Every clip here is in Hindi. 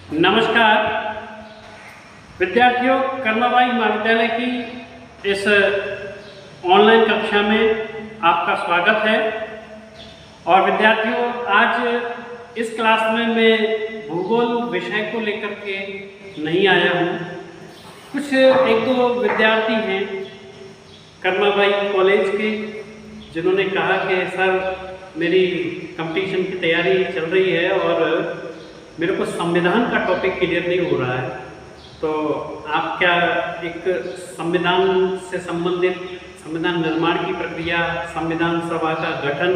नमस्कार विद्यार्थियों, कर्माबाई महाविद्यालय की इस ऑनलाइन कक्षा में आपका स्वागत है। और विद्यार्थियों, आज इस क्लास में मैं भूगोल विषय को लेकर के नहीं आया हूँ। कुछ एक दो विद्यार्थी हैं कर्माबाई कॉलेज के, जिन्होंने कहा कि सर मेरी कंपटीशन की तैयारी चल रही है और मेरे को संविधान का टॉपिक क्लियर नहीं हो रहा है, तो आप क्या एक संविधान से संबंधित, संविधान निर्माण की प्रक्रिया, संविधान सभा का गठन,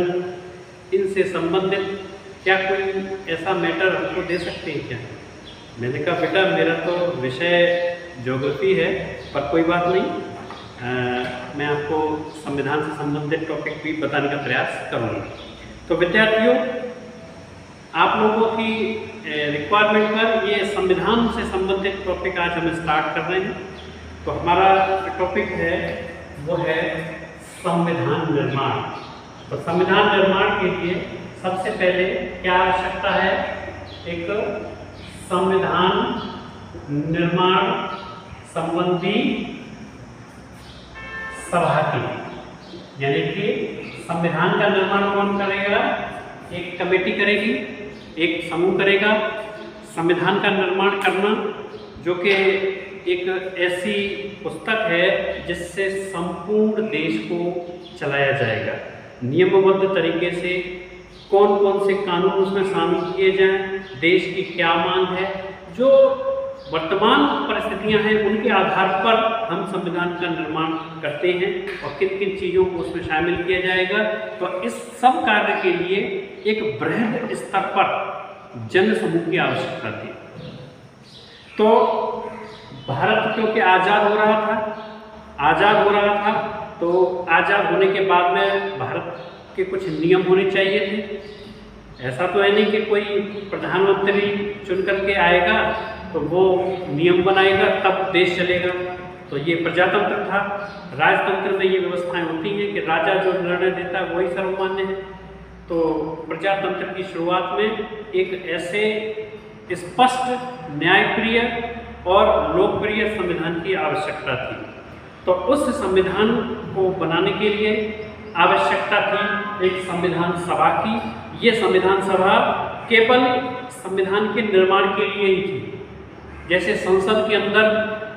इनसे संबंधित क्या कोई ऐसा मैटर हमको दे सकते हैं क्या? मैंने कहा बेटा मेरा तो विषय ज्योग्राफी है, पर कोई बात नहीं, मैं आपको संविधान से संबंधित टॉपिक भी बताने का प्रयास करूँगा। तो विद्यार्थियों, आप लोगों की रिक्वायरमेंट पर ये संविधान से संबंधित टॉपिक आज हम स्टार्ट कर रहे हैं। तो हमारा टॉपिक है वो है संविधान निर्माण। तो संविधान निर्माण के लिए सबसे पहले क्या आवश्यकता है? एक संविधान निर्माण संबंधी सभा की, यानी कि संविधान का निर्माण कौन करेगा? एक कमेटी करेगी, एक समूह करेगा। संविधान का निर्माण करना जो कि एक ऐसी पुस्तक है जिससे संपूर्ण देश को चलाया जाएगा, नियमबद्ध तरीके से कौन कौन से कानून उसमें शामिल किए जाएं, देश की क्या मांग है, जो वर्तमान परिस्थितियां हैं उनके आधार पर हम संविधान का निर्माण करते हैं और किन किन चीज़ों को उसमें शामिल किया जाएगा। तो इस सब कार्य के लिए एक बृहद स्तर पर जन समूह की आवश्यकता थी। तो भारत क्योंकि आज़ाद हो रहा था, तो आज़ाद होने के बाद में भारत के कुछ नियम होने चाहिए थे। ऐसा तो है नहीं कि कोई प्रधानमंत्री चुन करके आएगा तो वो नियम बनाएगा तब देश चलेगा। तो ये प्रजातंत्र था। राजतंत्र में ये व्यवस्थाएं होती हैं कि राजा जो निर्णय देता है वही सर्वमान्य है। तो प्रजातंत्र की शुरुआत में एक ऐसे स्पष्ट, न्यायप्रिय और लोकप्रिय संविधान की आवश्यकता थी। तो उस संविधान को बनाने के लिए आवश्यकता थी एक संविधान सभा की। ये संविधान सभा केवल संविधान के निर्माण के लिए ही थी। जैसे संसद के अंदर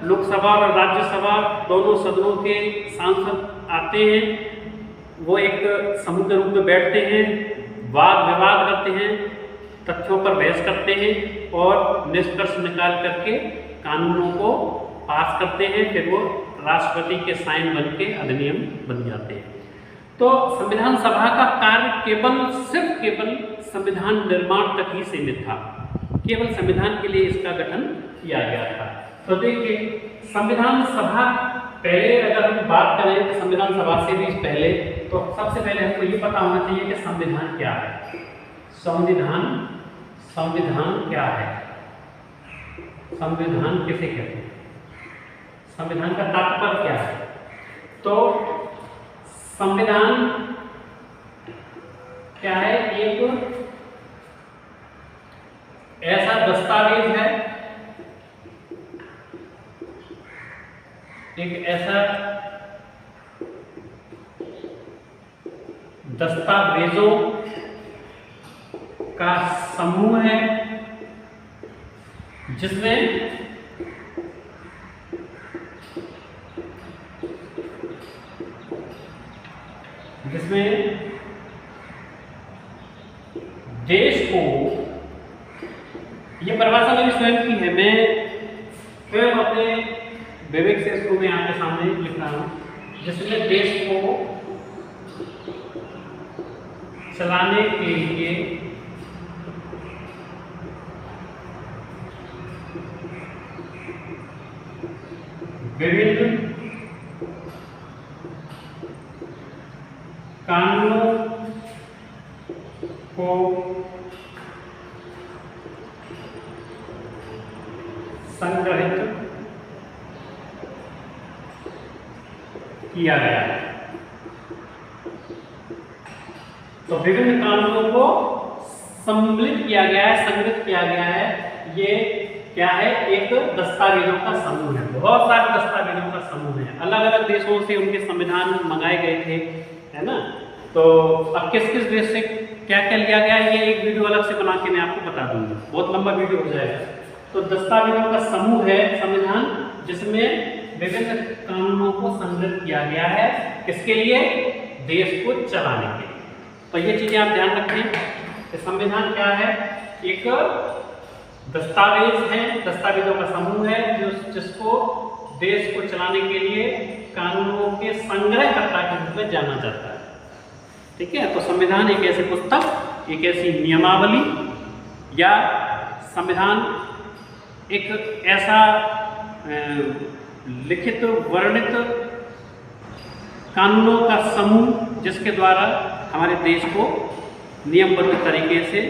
लोकसभा और राज्यसभा दोनों सदनों के सांसद आते हैं, वो एक समूह के रूप में बैठते हैं, वाद विवाद करते हैं, तथ्यों पर बहस करते हैं और निष्कर्ष निकाल करके कानूनों को पास करते हैं, फिर वो राष्ट्रपति के साइन बन के अधिनियम बन जाते हैं। तो संविधान सभा का कार्य केवल संविधान निर्माण तक ही सीमित था। केवल संविधान के लिए इसका गठन किया गया था। तो देखिए, संविधान सभा पहले अगर हम बात करें तो संविधान सभा से भी पहले, तो सबसे पहले हमको ये पता होना चाहिए कि संविधान क्या है। संविधान क्या है? संविधान किसे कहते हैं? संविधान का तात्पर्य क्या है? तो संविधान क्या है? एक ऐसा दस्तावेज है, एक ऐसा दस्तावेजों का समूह है जिसमें देश को, ये परिभाषा मेरी स्वयं की है, मैं स्वयं अपने विवेक से इसको मैं आपके सामने लिख रहा हूं, जिसमें देश को चलाने के लिए विभिन्न कानूनों को संग्रहित किया गया है। तो विभिन्न कानूनों को सम्मिलित किया गया है, संग्रहित किया गया है। ये क्या है, एक दस्तावेजों का समूह है। बहुत सारे दस्तावेजों का समूह है, अलग अलग देशों से उनके संविधान मंगाए गए थे, है ना। तो अब किस किस देश से क्या क्या लिया गया, ये एक वीडियो अलग से बना के मैं आपको बता दूंगा, बहुत लंबा वीडियो हो जाएगा। तो दस्तावेजों का समूह है संविधान, जिसमें विभिन्न कानूनों को संग्रहित किया गया है, किसके लिए, देश को चलाने के लिए। तो ये चीजें आप ध्यान रखें कि संविधान क्या है, एक दस्तावेज है, दस्तावेजों का समूह है जिसको देश को चलाने के लिए कानूनों के संग्रहकर्ता के रूप में जाना जाता है। ठीक है, तो संविधान एक ऐसी पुस्तक, एक ऐसी नियमावली या संविधान एक ऐसा लिखित वर्णित कानूनों का समूह जिसके द्वारा हमारे देश को नियमबद्ध तरीके से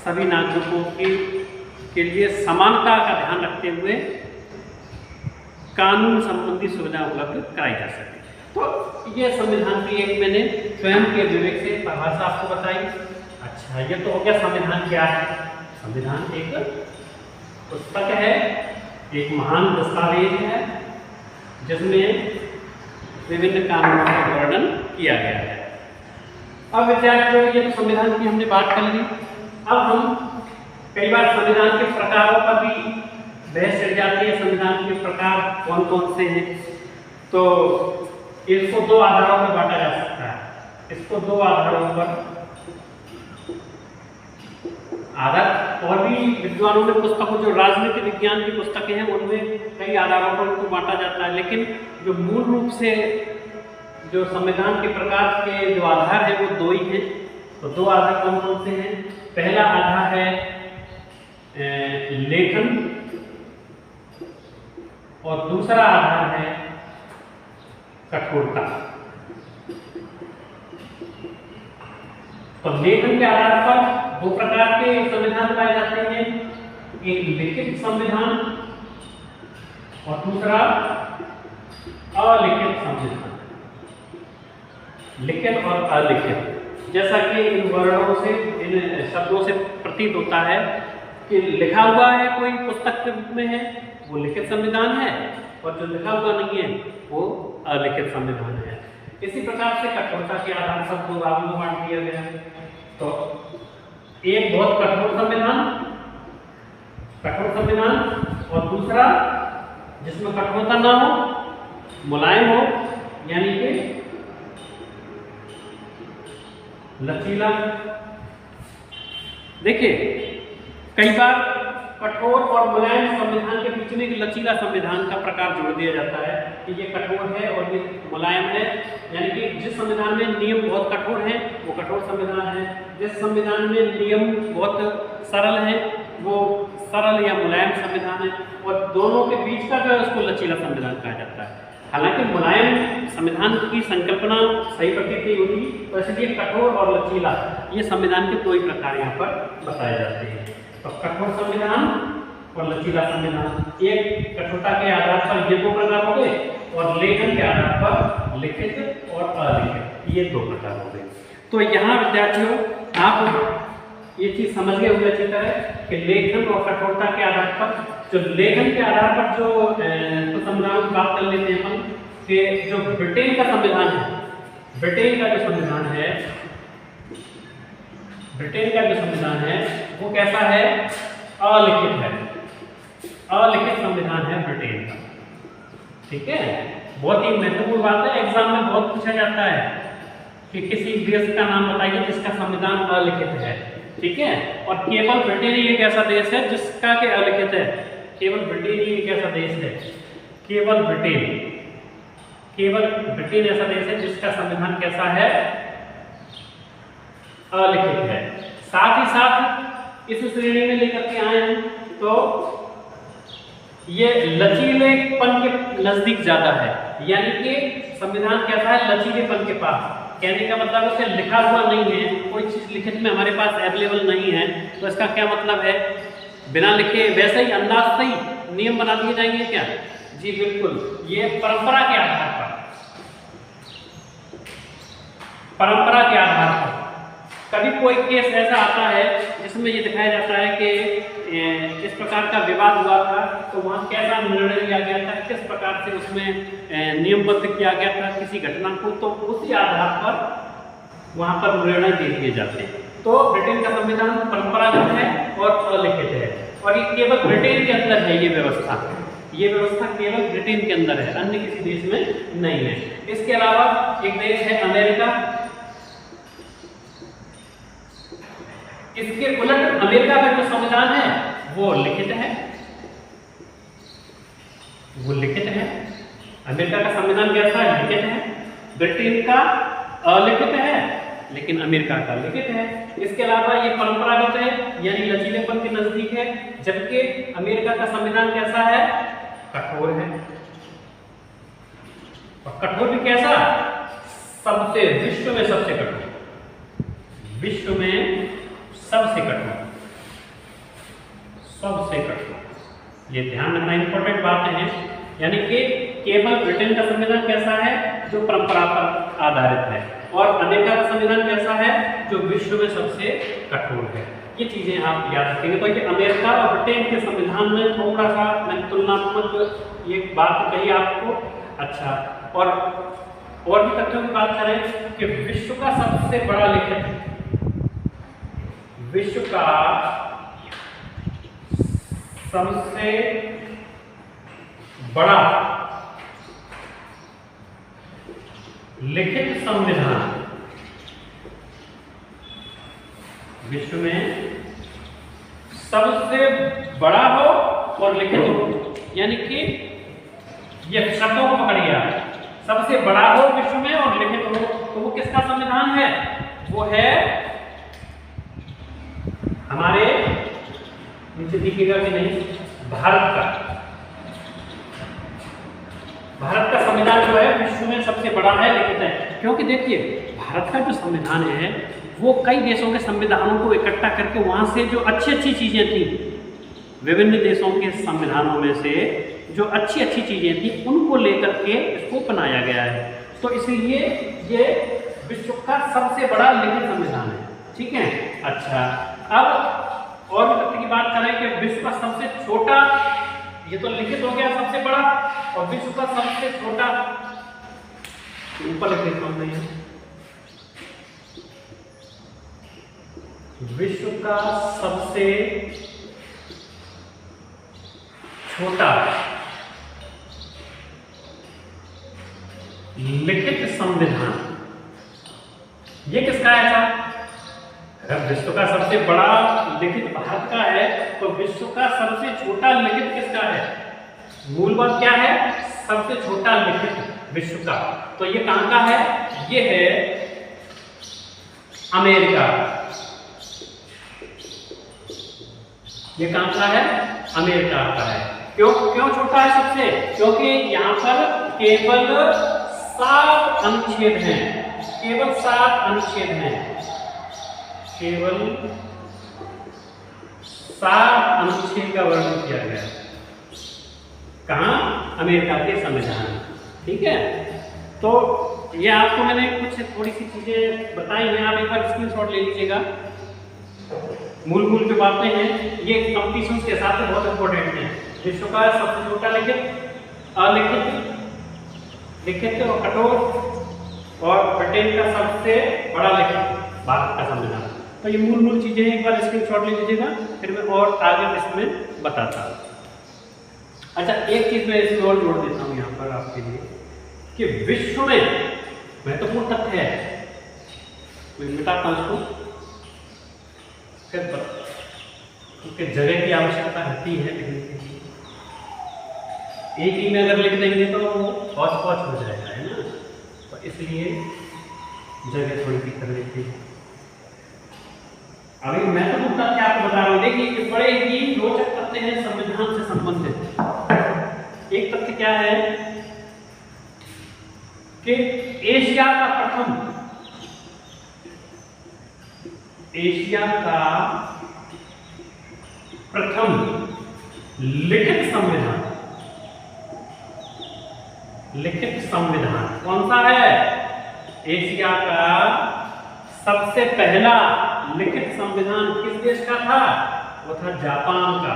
सभी नागरिकों के लिए समानता का ध्यान रखते हुए कानून संबंधी सुविधा उपलब्ध कराई जा सके। तो ये संविधान की एक मैंने स्वयं के विवेक से परिभाषा आपको बताई। अच्छा, ये तो हो गया संविधान क्या है। संविधान एक पुस्तक है, एक महान दस्तावेज है जिसमें विभिन्न कानूनों का वर्णन किया गया है। अब विद्यार्थियों, ये तो संविधान की हमने बात कर ली। अब हम कई बार संविधान के प्रकारों पर भी बहस चल जाती है, संविधान के प्रकार कौन कौन से हैं। तो इसको दो आधारों पर बांटा जा सकता है। इसको दो आधारों पर और भी विद्वानों ने पुस्तकों, जो राजनीति विज्ञान की पुस्तकें हैं उनमें कई आधारों पर उनको बांटा जाता है, लेकिन जो मूल रूप से जो संविधान के प्रकार के जो आधार है वो दो ही हैं। तो दो आधार कौन कौन से हैं। पहला आधार है लेखन और दूसरा आधार है कठोरता। तो लेखन के आधार पर दो प्रकार के संविधान पाए जाते हैं, एक लिखित संविधान और दूसरा अलिखित संविधान। लिखित और अलिखित, जैसा कि इन वर्णों से, इन शब्दों से प्रतीत होता है कि लिखा हुआ है कोई पुस्तक के रूप में है वो लिखित संविधान है, और जो लिखा हुआ नहीं है वो अलिखित संविधान है। इसी प्रकार से कठोरता के आधार पर दो भागों में बांट दिया गया है। तो एक बहुत कठोर संविधान और दूसरा जिसमें कठोरता ना हो, मुलायम हो, यानी कि लचीला। देखिए, कई बार कठोर और मुलायम संविधान के बीच में एक लचीला संविधान का प्रकार जोड़ दिया जाता है कि ये कठोर है और ये मुलायम है, यानी कि जिस संविधान में नियम बहुत कठोर हैं वो कठोर संविधान है, जिस संविधान में नियम बहुत सरल है वो सरल या मुलायम संविधान है, और दोनों के बीच का जो है उसको लचीला संविधान कहा जाता है। हालांकि मुलायम संविधान की संकल्पना सही प्रतीत नहीं होती, तो इसलिए कठोर और लचीला ये संविधान के दो ही प्रकार यहाँ पर बताए जाते हैं। तो कठोर संविधान और लचीला संविधान, एक कठोरता के आधार पर ये दो प्रकार हो गए और लेखन के आधार पर लिखित और अलिखित ये दो प्रकार हो गए। तो यहाँ विद्यार्थियों आप ये चीज समझ गए होंगे अच्छी तरह कि लेखन और कठोरता के आधार पर, जो लेखन के आधार पर जो तो संविधान की बात कर लेते हैं हम कि जो ब्रिटेन का संविधान है, ब्रिटेन का जो संविधान है वो कैसा है, अलिखित है। अलिखित संविधान है ब्रिटेन का। ठीक है, बहुत ही महत्वपूर्ण बात है, एग्जाम में बहुत पूछा जाता है कि किसी देश का नाम बताइए जिसका संविधान अलिखित है। ठीक है, और केवल ब्रिटेन ही एक ऐसा देश है जिसका के अलिखित है। केवल ब्रिटेन ही एक ऐसा देश है, केवल ब्रिटेन ऐसा देश है जिसका संविधान कैसा है, अलिखित है। साथ ही साथ इस श्रेणी में लेकर के आए हैं तो ये लचीलेपन के नजदीक ज्यादा है, यानी कि संविधान कैसा है, लचीलेपन के पास। कहने का मतलब है कि लिखा हुआ नहीं है, कोई चीज लिखित में हमारे पास अवेलेबल नहीं है, तो इसका क्या मतलब है, बिना लिखे वैसे ही अंदाज से ही नियम बना दिए जाएंगे क्या? जी बिल्कुल, ये परंपरा के आधार पर कभी कोई केस ऐसा आता है जिसमें ये दिखाया जाता है कि इस प्रकार का विवाद हुआ था, तो वहाँ कैसा निर्णय लिया गया था, किस प्रकार से उसमें नियमबद्ध किया गया था किसी घटना को, तो उसी आधार पर वहाँ पर निर्णय दे दिए जाते हैं। तो ब्रिटेन का संविधान परंपरागत है और अलिखित है, और ये केवल ब्रिटेन के अंदर है। ये व्यवस्था केवल ब्रिटेन के अंदर है, अन्य किसी देश में नहीं है। इसके अलावा एक देश है अमेरिका। इसके उलट अमेरिका का जो संविधान है वो लिखित है। अमेरिका का संविधान कैसा है? लिखित है। ब्रिटेन का अलिखित है, लेकिन अमेरिका का लिखित है। इसके अलावा ये परंपरागत है, यानी लचीलेपन के नजदीक है, जबकि अमेरिका का संविधान कैसा है? कठोर है। और कठोर भी कैसा? विश्व में सबसे कठोर। ये ध्यान रखना इंपॉर्टेंट बातें हैं। यानी कि केवल ब्रिटेन का संविधान कैसा है? जो परंपरा पर आधारित है, और अमेरिका का संविधान कैसा है? जो विश्व में सबसे कठोर है। ये चीजें आप याद रखेंगे। तो ये अमेरिका और ब्रिटेन के संविधान में थोड़ा सा मैंने तुलनात्मक ये बात कही आपको। अच्छा, और भी तथ्यों की बात करें कि विश्व का सबसे बड़ा लिखित, विश्व का सबसे बड़ा लिखित संविधान, विश्व में सबसे बड़ा हो और लिखित हो, यानी कि ये शब्दों को पकड़िए आप। सबसे बड़ा हो विश्व में और लिखित हो, तो वो किसका संविधान है? वो है हमारे, नीचे दिखेगा कि नहीं, भारत का संविधान जो है विश्व में सबसे बड़ा है, लिखित है। क्योंकि देखिए, भारत का जो संविधान है वो कई देशों के संविधानों को इकट्ठा करके वहां से जो अच्छी चीजें थी, विभिन्न देशों के संविधानों में से जो अच्छी चीजें थी उनको लेकर के इसको बनाया गया है। तो इसलिए ये विश्व का सबसे बड़ा लिखित संविधान है। ठीक है। अच्छा, अब और भी तथ्य की बात करें कि विश्व का सबसे छोटा, ये तो लिखित हो गया सबसे बड़ा, और विश्व का सबसे छोटा, ऊपर लिख देता हूं मैं, विश्व का सबसे छोटा लिखित संविधान, ये किसका है साहब? अगर विश्व का सबसे बड़ा लिखित भारत का है, तो विश्व का सबसे छोटा लिखित किसका है? मूल बात क्या है? सबसे छोटा लिखित विश्व का। तो ये कहां का है? ये है अमेरिका। ये कहां का है? अमेरिका का है। क्यों छोटा है सबसे? क्योंकि यहां पर केवल 7 अनुच्छेद हैं। केवल 7 अनुच्छेद हैं। केवल 7 अनुच्छेद का वर्णन किया गया है। कहां? अमेरिका के संविधान। ठीक है। तो ये आपको मैंने कुछ थोड़ी सी चीजें बताई हैं, आप एक बार स्क्रीनशॉट ले लीजिएगा। मूल जो बातें हैं ये कंपटीशन के हिसाब से बहुत इंपॉर्टेंट है। विश्व का सबसे छोटा लिखित, अलिखित, लिखित और कठोर, और ब्रिटेन का सबसे बड़ा लिखित भारत का संविधान। तो ये मूल चीजें एक बार स्क्रीनशॉट ले लीजिएगा, फिर मैं और आगे इसमें बताता हूँ। अच्छा, एक चीज मैं इसमें और जोड़ देता हूँ यहाँ पर आपके लिए कि विश्व में महत्वपूर्ण तथ्य है, मैं मिटाता हूँ इसको, क्योंकि जगह की आवश्यकता रहती है लिखने के लिए। एक ही में अगर लिख देंगे तो वो हौच-पौच हो जाएगा, है ना। तो इसलिए जगह थोड़ी सी कर लेते हैं। अभी मैं तो तथ्य आपको बता रहा हूँ। देखिए, ये बड़े ही रोचक तथ्य हैं संविधान से संबंधित। एक तथ्य क्या है कि एशिया का प्रथम लिखित संविधान कौन सा है? एशिया का सबसे पहला लिखित संविधान किस देश का था? वो था जापान का।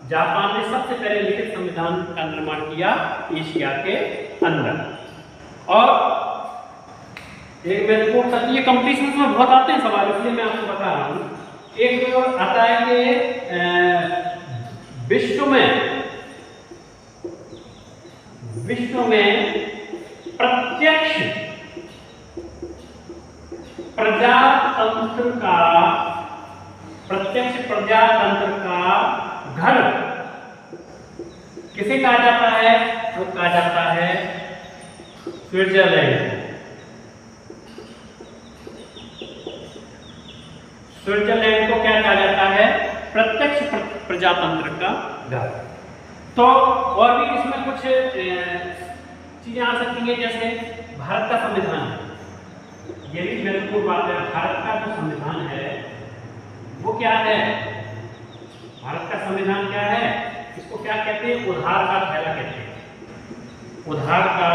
जापान ने सबसे पहले लिखित संविधान का निर्माण किया एशिया के अंदर। और एक महत्वपूर्ण तथ्य, ये कंपटीशन में बहुत आते हैं सवाल, इसलिए मैं आपको बता रहा हूँ। एक जो आता है कि विश्व में प्रत्यक्ष प्रजातंत्र का घर किसे कहा जाता है? वो कहा जाता है स्विट्जरलैंड। स्विट्जरलैंड को क्या कहा जाता है? प्रत्यक्ष प्रजातंत्र का घर। तो और भी इसमें कुछ चीजें आ सकती हैं, जैसे भारत का संविधान है, ये भी महत्वपूर्ण बात है। भारत का जो संविधान है वो क्या है? भारत का संविधान क्या है? इसको क्या कहते हैं? उधार का थैला कहते हैं। उधार का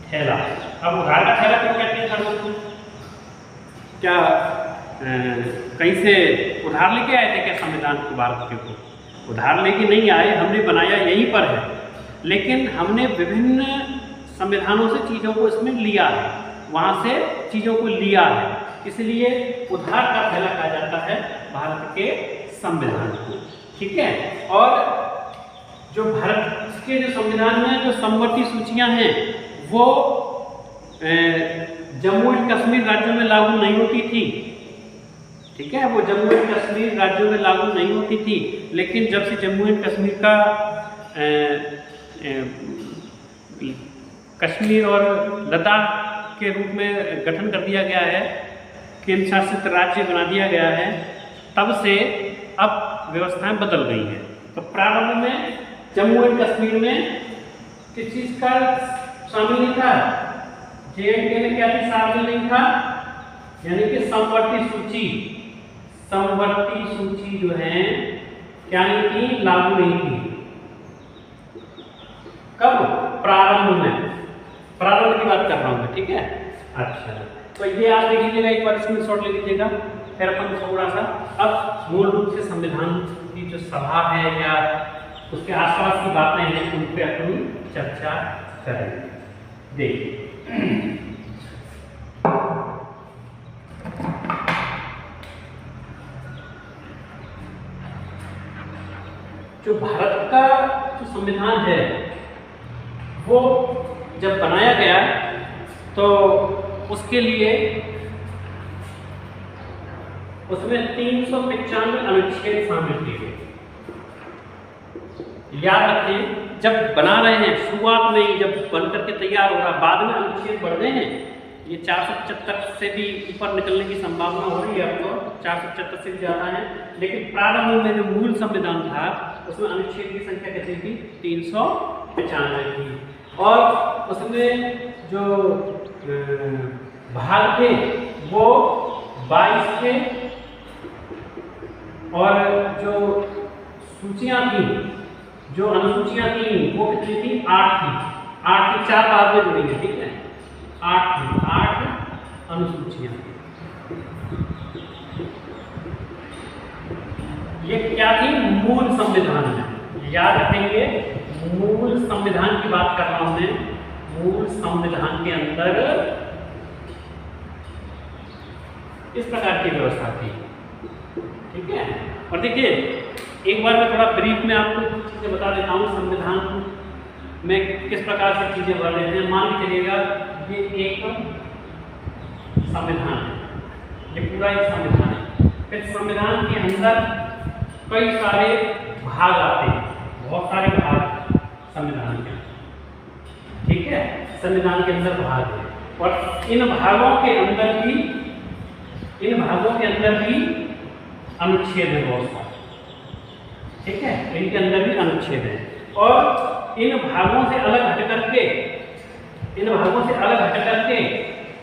थैला। अब उधार का थैला क्यों कहते हैं दोस्तों? क्या कहीं से उधार लेके आए थे क्या संविधान को भारत के ऊपर? उधार लेके नहीं आए, हमने बनाया यहीं पर है, लेकिन हमने विभिन्न संविधानों से चीज़ों को इसमें लिया है, वहाँ से चीज़ों को लिया है, इसलिए उधार का थैला कहा जाता है भारत के संविधान को। ठीक है। और जो भारत के जो संविधान में जो समवर्ती सूचियाँ हैं वो जम्मू एंड कश्मीर राज्यों में लागू नहीं होती थी। ठीक है, वो जम्मू एंड कश्मीर राज्यों में लागू नहीं होती थी, लेकिन जब से जम्मू एंड कश्मीर का कश्मीर और लद्दाख के रूप में गठन कर दिया गया है, केंद्र शासित राज्य बना दिया गया है, तब से अब व्यवस्थाएं बदल गई हैं। तो प्रारंभ में जम्मू एंड कश्मीर में किस चीज़ का शामिल नहीं था? JNK में क्या थी? शामिल नहीं था, यानी कि समवर्ती सूची। समवर्ती सूची जो है क्या नहीं थी? लागू नहीं थी। कब? प्रारंभ में। प्रारंभ की बात कर रहा हूं मैं। ठीक है। अच्छा, तो ये आप देख लीजिएगा, एक बार स्क्रीनशॉट ले लीजिएगा, फिर अपन थोड़ा सा अब मूल रूप से संविधान की जो सभा है या उसके आसपास की बातें हैं उन पर अपनी चर्चा करेंगे। देखिए, जो भारत का जो संविधान है वो जब बनाया गया तो उसके लिए उसमें 395 अनुच्छेद शामिल किए गए। याद रखें, जब बना रहे हैं शुरुआत में ही, जब बनकर के तैयार हो रहा, बाद में अनुच्छेद बढ़ रहे हैं, ये 475 से भी ऊपर निकलने की संभावना हो रही है, अब तो 475 से भी ज़्यादा है, लेकिन प्रारंभ में जो मूल संविधान था उसमें अनुच्छेद की संख्या कितनी थी? 395 थी। और उसमें जो भाग थे वो 22 थे, और जो सूचियाँ थी, जो अनुसूचियाँ थी वो कितनी थी? 8 थी। 8 की 4 बाद में जुड़ेंगे। ठीक है, 8 थी, 8 अनुसूचियाँ। ये क्या थी? मूल संविधान में। याद रखेंगे, मूल संविधान की बात कर रहा हूं मैं। मूल संविधान के अंदर इस प्रकार की व्यवस्था थी। ठीक है। और देखिए, एक बार मैं थोड़ा ब्रीफ में आपको चीजें बता देता हूँ संविधान में किस प्रकार से चीजें बढ़ रही हैं। मान के चलिएगा ये एक संविधान है, ये पूरा एक संविधान है। फिर संविधान के अंदर कई सारे भाग आते हैं, बहुत सारे भाग संविधान के अंदर। ठीक है, संविधान के अंदर भाग है, और इन भागों के अंदर भी अनुच्छेद है बहुत सारे। ठीक है, इनके अंदर भी अनुच्छेद है, और इन भागों से अलग हट करके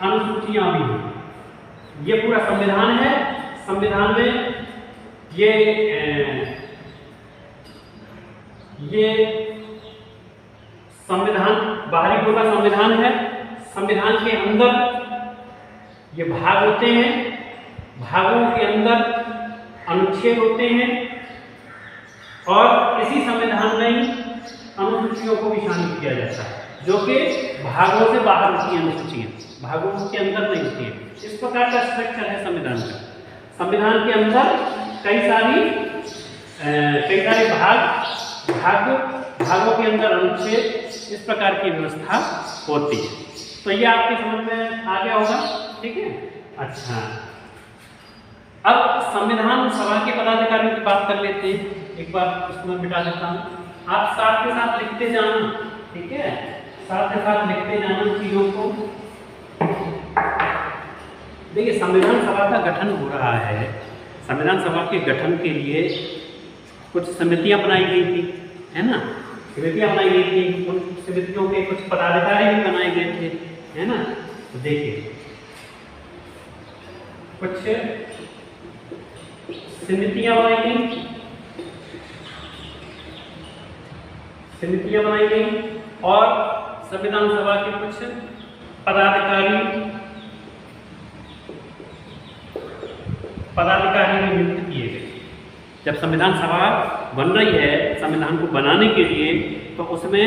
अनुसूचियां भी हैं। ये पूरा संविधान है। संविधान में ये संविधान बाहरी पूरा संविधान है। संविधान के अंदर ये भाग होते हैं, भागों के अंदर अनुच्छेद होते हैं और इसी संविधान में ही अनुसूचियों को भी शामिल किया जाता है, जो कि भागों से बाहर होती है अनुसूचियां, भागों के अंदर नहीं होती है। इस प्रकार का स्ट्रक्चर है संविधान का। संविधान के अंदर कई सारे भागों के अंदर अनुच्छेद, इस प्रकार की व्यवस्था होती है। तो ये आपकी समझ में आ गया होगा, ठीक है। अच्छा, अब संविधान सभा के पदाधिकारियों की बात कर लेते हैं। एक बार इसको मैं मिटा देता हूँ, आप साथ के साथ लिखते जाना, ठीक है, साथ के साथ लिखते जाना चीजों को। देखिए, संविधान सभा का गठन हो रहा है। संविधान सभा के गठन के लिए कुछ समितियां बनाई गई थी, है ना, समितियां बनाई गई थी। उन समितियों के कुछ पदाधिकारी भी बनाए गए थे, है ना। तो देखिए, कुछ समितियां बनाई गई और संविधान सभा के कुछ पदाधिकारी भी नियुक्त किए गए। जब संविधान सभा बन रही है संविधान को बनाने के लिए, तो उसमें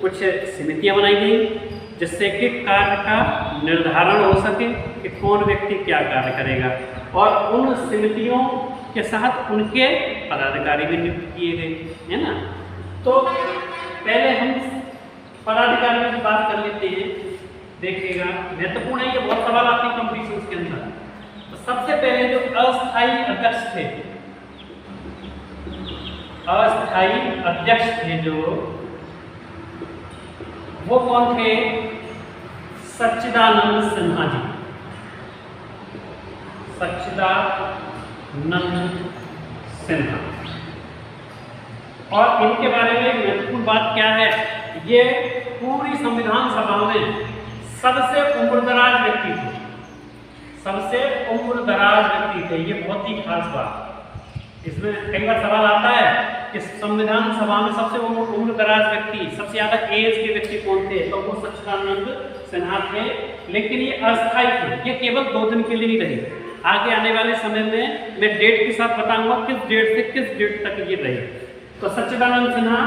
कुछ समितियां बनाई गई जिससे कि कार्य का निर्धारण हो सके कि कौन व्यक्ति क्या कार्य करेगा, और उन समितियों के साथ उनके पदाधिकारी भी नियुक्त किए गए, है ना। तो पहले हम पदाधिकारियों की बात कर लेते हैं। देखिएगा, महत्वपूर्ण है, ये बहुत सवाल आते हैं कॉम्पिटिशन के अंदर। तो सबसे पहले जो अस्थायी अध्यक्ष थे जो, वो कौन थे? सच्चिदानंद सिन्हा जी। सच्चिदानंद सिन्हा। और इनके बारे में महत्वपूर्ण बात क्या है, ये पूरी संविधान सभा में सबसे उम्रदराज व्यक्ति थे, ये बहुत ही खास बात। इसमें कई बार सवाल आता है कि संविधान सभा में सबसे उम्रदराज व्यक्ति, सबसे ज्यादा एज के व्यक्ति कौन थे? तो वो सच्चिदानंद सिन्हा थे। लेकिन ये अस्थायी थे, ये केवल 2 दिन के लिए ही रहे। आगे आने वाले समय में मैं डेट के साथ बताऊंगा किस डेट से किस डेट तक ये रहे। तो सच्चिदानंद सिन्हा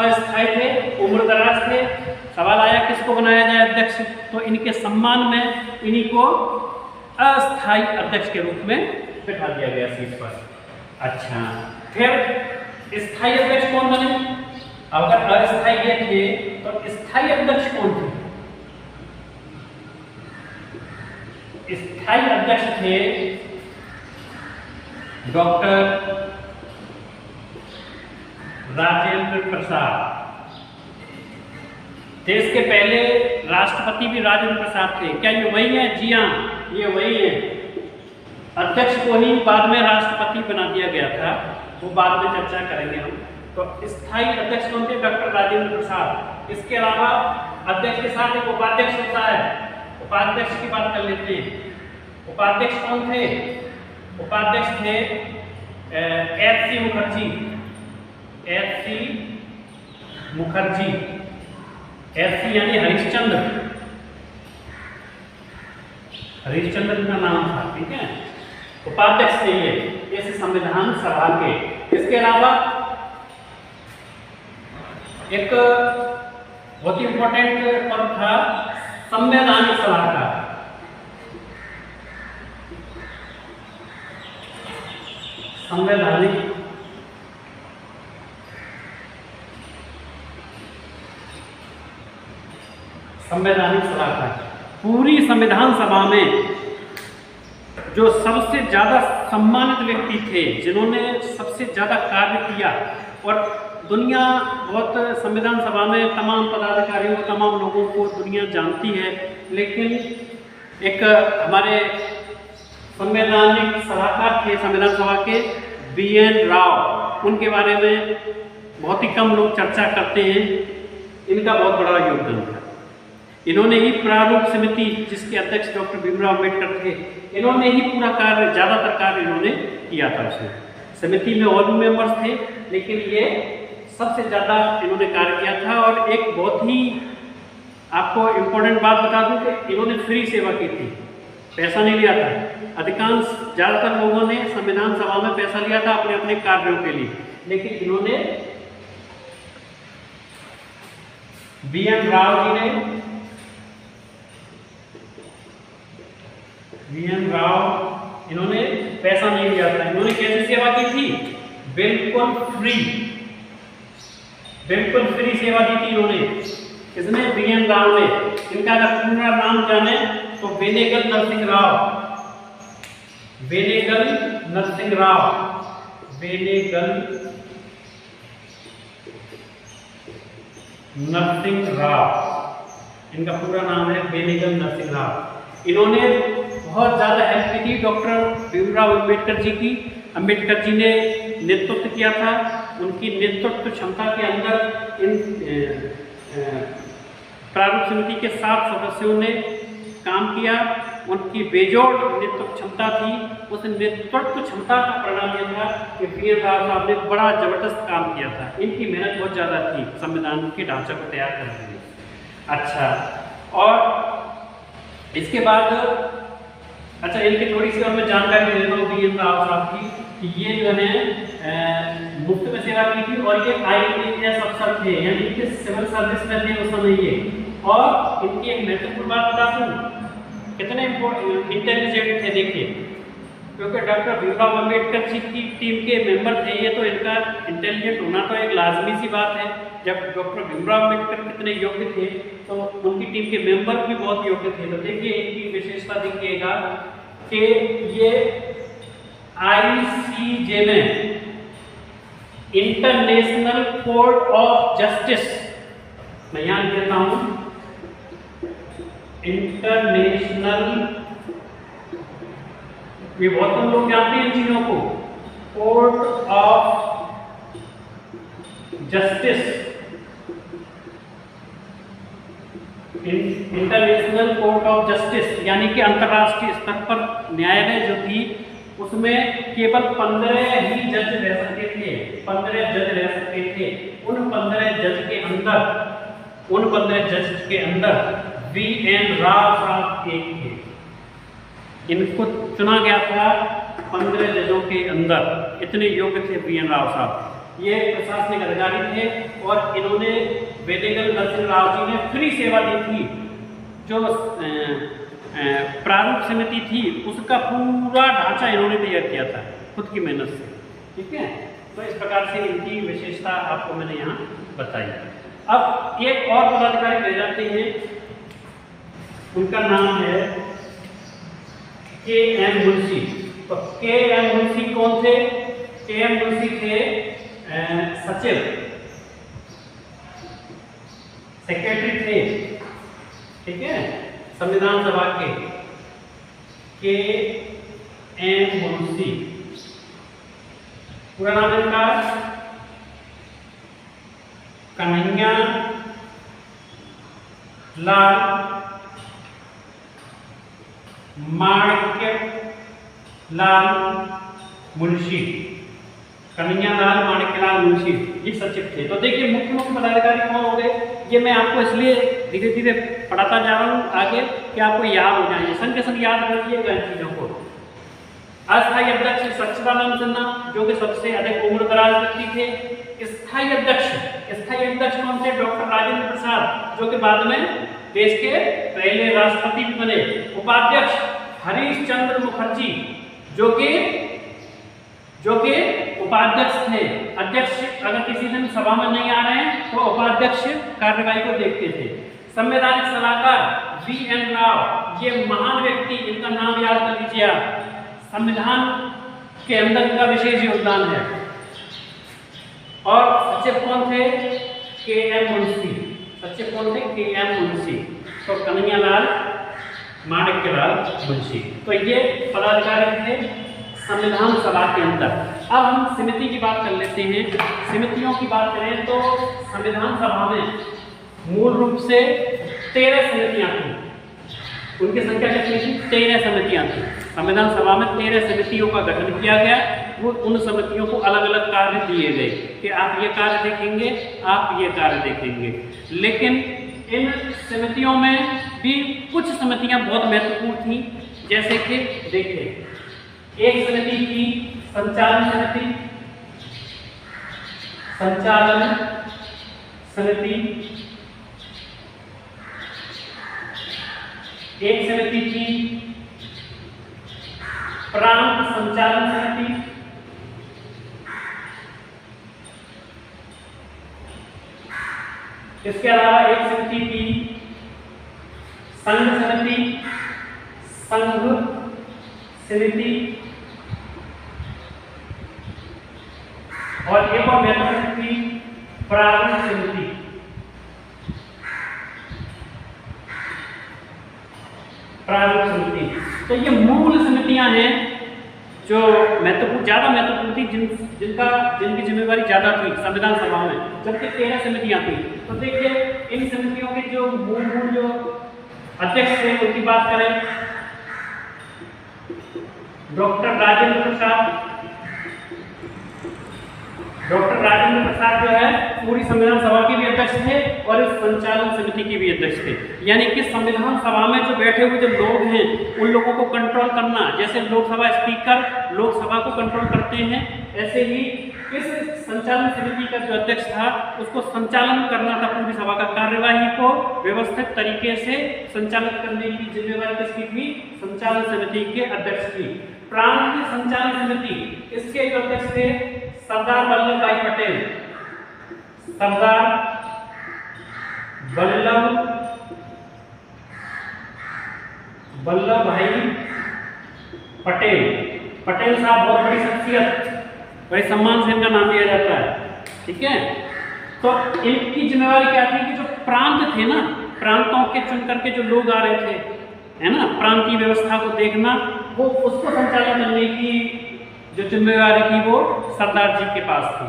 अस्थायी थे, उम्रदराज थे। सवाल आया किसको बनाया जाए अध्यक्ष, तो इनके सम्मान में इन्हीं को अस्थायी अध्यक्ष के रूप में बिठा दिया गया सीट पर। अच्छा, फिर स्थायी अध्यक्ष कौन बने? अगर अस्थायी ये थे तो स्थायी अध्यक्ष कौन थे? स्थायी अध्यक्ष थे डॉक्टर राजेंद्र प्रसाद। देश के पहले राष्ट्रपति भी राजेंद्र प्रसाद थे। क्या ये वही है? जी हाँ, ये वही है। अध्यक्ष को ही बाद में राष्ट्रपति बना दिया गया था, वो बाद में चर्चा करेंगे हम। तो स्थायी अध्यक्ष कौन थे? डॉक्टर राजेंद्र प्रसाद। इसके अलावा अध्यक्ष के साथ एक उपाध्यक्ष होता है। उपाध्यक्ष की बात कर लेते हैं। उपाध्यक्ष कौन थे? उपाध्यक्ष थे एच.सी. मुखर्जी। एच.सी. यानी हरिश्चंद्र का नाम था, ठीक है। उपाध्यक्ष थे ये इस संविधान सभा के। इसके अलावा एक बहुत ही इंपॉर्टेंट पद था संवैधानिक सलाहकार। संवैधानिक सलाहकार पूरी संविधान सभा में जो सबसे ज्यादा सम्मानित व्यक्ति थे, जिन्होंने सबसे ज्यादा कार्य किया, और दुनिया बहुत संविधान सभा में तमाम पदाधिकारियों को, तमाम लोगों को दुनिया जानती है, लेकिन एक हमारे संवैधानिक सलाहकार थे संविधान सभा के B.N. राव। उनके बारे में बहुत ही कम लोग चर्चा करते हैं। इनका बहुत बड़ा योगदान था। इन्होंने ही प्रारूप समिति, जिसके अध्यक्ष डॉक्टर भीमराव अम्बेडकर थे, इन्होंने ही पूरा कार्य, ज़्यादातर कार्य इन्होंने किया था। उसमें समिति में और भी मेंबर्स थे, लेकिन ये सबसे ज़्यादा इन्होंने कार्य किया था। और एक बहुत ही आपको इम्पोर्टेंट बात बता दूं कि इन्होंने फ्री सेवा की थी। पैसा नहीं लिया था। अधिकांश ज़्यादातर लोगों ने संविधान सभा में पैसा लिया था अपने अपने कार्यों के लिए, लेकिन इन्होंने वी.एन. राव जी ने वी.एन. राव इन्होंने पैसा नहीं लिया था। इन्होंने कैसी सेवा की थी? बिल्कुल फ्री सेवा दी थी इन्होंने। किसने? वी.एन. राव ने। इनका अगर पूरा नाम जाने तो बेनेगल नरसिंह राव, बेनेगल नरसिंह राव, बेनेगल नरसिंह राव, इनका पूरा नाम है बेनेगल नरसिंह राव। इन्होंने बहुत ज़्यादा हेल्प की थी डॉक्टर भीमराव अम्बेडकर जी की। अम्बेडकर जी ने नेतृत्व किया था। उनकी नेतृत्व क्षमता के अंदर इन प्रारूप समिति के 7 सदस्यों ने काम किया। उनकी बेजोड़ नेतृत्व क्षमता थी। उस नेतृत्व क्षमता का परिणाम यह था कि वी.एन. राव साहब ने बड़ा जबरदस्त काम किया था। इनकी मेहनत बहुत ज़्यादा थी संविधान के ढांचे को तैयार करने में। अच्छा, और इसके बाद इनकी थोड़ी सी और मैं जानकारी दे देता हूँ वी.एन. राव साहब की कि ये जो है मुफ्त में सेवा की थी और ये IAS अफसर थे, यानी कि सिविल सर्विस में थे उस समय ये। और इनकी एक महत्वपूर्ण बात बता दूं, कितने इंटेलिजेंट थे देखिए, क्योंकि डॉक्टर भीमराव अम्बेडकर जी की टीम के मेंबर थे ये, तो इनका इंटेलिजेंट होना तो एक लाजमी सी बात है। जब डॉक्टर भीमराव अम्बेडकर कितने योग्य थे तो उनकी टीम के मेंबर भी बहुत योग्य थे। तो देखिए इनकी विशेषता देखिएगा कि ये ICJ में इंटरनेशनल कोर्ट ऑफ जस्टिस, मैं यहाँ कहता हूँ इंटरनेशनल, ये बहुत कम लोग जानते हैं इन चीजों को, court of justice, international court of justice, यानी कि अंतर्राष्ट्रीय स्तर पर न्यायालय जो थी उसमें केवल 15 ही जज रह सकते थे, 15 जज रह सकते थे। उन 15 जज के अंदर वी.एन. राव साहब एक थे। इनको चुना गया था 15 जजों के अंदर। इतने योग्य थे वी.एन. राव साहब। ये प्रशासनिक अधिकारी थे और इन्होंने बेनेगल नरसिंह राव जी ने फ्री सेवा दी थी। जो प्रारूप समिति थी उसका पूरा ढांचा इन्होंने तैयार किया था खुद की मेहनत से। ठीक है, तो इस प्रकार से इनकी विशेषता आपको मैंने यहाँ बताई। अब एक और पदाधिकारी रह जाते हैं, उनका नाम है K.M. मुंशी। तो K.M. मुंशी कौन थे? K.M. मुंशी थे सचिव, सेक्रेटरी थे, ठीक है, संविधान सभा के। K.M. मुंशी, पूरा नाम इनका कन्हैया लाल माणिक्य लाल मुंशी, कन्हैया लाल माणिक्य लाल मुंशी, ये सचिव थे। तो देखिए मुख्य पदाधिकारी कौन हो गए, ये मैं आपको इसलिए धीरे धीरे पढ़ाता जा रहा हूँ आगे कि आपको याद हो जाए। संग के संग याद रखिएगा इन चीजों को। अस्थायी अध्यक्ष सच्चिदानंद सिन्हा, जो कि सबसे अधिक उम्र दराज व्यक्ति थे। स्थायी अध्यक्ष कौन थे? डॉक्टर राजेंद्र प्रसाद, जो कि बाद में देश के पहले राष्ट्रपति भी बने। उपाध्यक्ष हरीश चंद्र मुखर्जी, जो कि उपाध्यक्ष थे। अध्यक्ष अगर किसी दिन सभा में नहीं आ रहे हैं तो उपाध्यक्ष कार्यवाही को देखते थे। संवैधानिक सलाहकार वी.एन. राव, ये महान व्यक्ति, इनका नाम याद कर लीजिए आप। संविधान के अंदर इनका विशेष योगदान है। और सचिव कौन थे? K.M. मुंशी। सचिव कौन थे? K.M. मुंशी। तो कन्हैया लाल माणिक्य लाल मुंशी। तो ये पदाधिकारी थे संविधान सभा के अंदर। अब हम समिति की बात कर लेते हैं। समितियों की बात करें तो संविधान सभा में मूल रूप से 13 समितियां थी। उनकी संख्या कितनी थी? 13 समितियां थी। संविधान सभा में 13 समितियों का गठन किया गया। वो उन समितियों को अलग अलग कार्य दिए गए कि आप ये कार्य देखेंगे, आप ये कार्य देखेंगे। लेकिन इन समितियों में भी कुछ समितियां बहुत महत्वपूर्ण थी, जैसे कि देखिए, एक समिति की संचालन समिति, एक समिति की प्रांत संचालन समिति, इसके अलावा एक समिति की संघ समिति, और एक और महत्वपूर्ण समिति प्रारूप समिति। तो ये मूल समितियां हैं जो ज्यादा महत्वपूर्ण थी, जिनकी जिम्मेवारी ज्यादा थी संविधान सभा में, जबकि 13 समितियां थी। तो देखिए, इन समितियों के जो मूल जो अध्यक्ष थे उनकी बात करें, डॉक्टर राजेंद्र प्रसाद जो है पूरी संविधान सभा के भी अध्यक्ष थे और इस संचालन समिति के भी अध्यक्ष थे। यानी कि संविधान सभा में जो बैठे हुए जो लोग हैं उन लोगों को कंट्रोल करना, जैसे लोकसभा स्पीकर लोकसभा को कंट्रोल करते हैं, ऐसे ही इस संचालन समिति का जो अध्यक्ष था उसको संचालन करना था पूरी सभा का, कार्यवाही को व्यवस्थित तरीके से संचालित करने की जिम्मेवारी किसकी थी? संचालन समिति के अध्यक्ष की। प्रांतीय संचालन समिति, इसके जो अध्यक्ष थे सरदार वल्लभ भाई पटेल, पटेल साहब बहुत बड़ी शख्सियत, बड़े सम्मान से इनका नाम दिया जाता है, ठीक है। तो इनकी जिम्मेवारी क्या थी कि जो प्रांत थे ना, प्रांतों के चुन करके जो लोग आ रहे थे, है ना, प्रांतीय व्यवस्था को देखना, वो उसको संचालन करने की जो जिम्मेवारी थी वो सरदार जी के पास थी।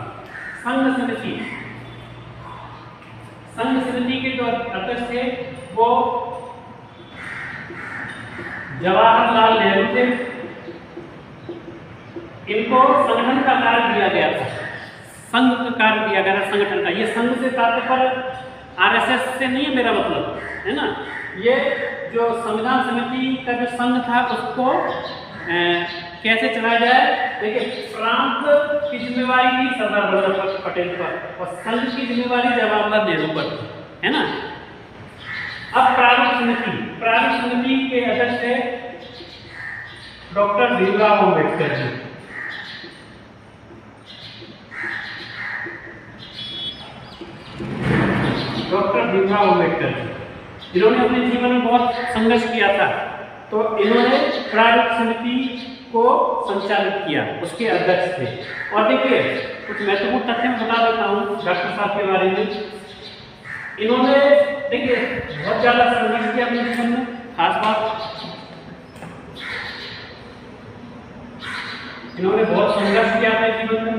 संघ समिति के जो अध्यक्ष थे वो जवाहरलाल नेहरू थे। इनको संगठन का कार्य दिया गया था, संघ का कार्य दिया गया था, संगठन का। ये संघ से तात्पर्य आरएसएस से नहीं है मेरा मतलब, है ना। ये जो संविधान समिति का जो संघ था उसको कैसे चलाया जाए, देखिए, प्रांत की जिम्मेवारी थी सरदार वल्लभ पटेल पर और संघ की जिम्मेवारी जवाहरलाल नेहरू पर, है ना। अब प्रारूप समिति के अध्यक्ष थे डॉक्टर भीमराव अम्बेडकर जी। इन्होंने अपने जीवन में बहुत संघर्ष किया था, तो इन्होंने प्रारूप समिति को संचालित किया, उसके अध्यक्ष थे। और देखिए, कुछ महत्वपूर्ण तथ्य मैं बता देता हूँ डॉक्टर साहब के बारे में। इन्होंने देखिए बहुत ज्यादा संघर्ष किया अपने जीवन में। खास बात, इन्होंने बहुत संघर्ष किया अपने जीवन में,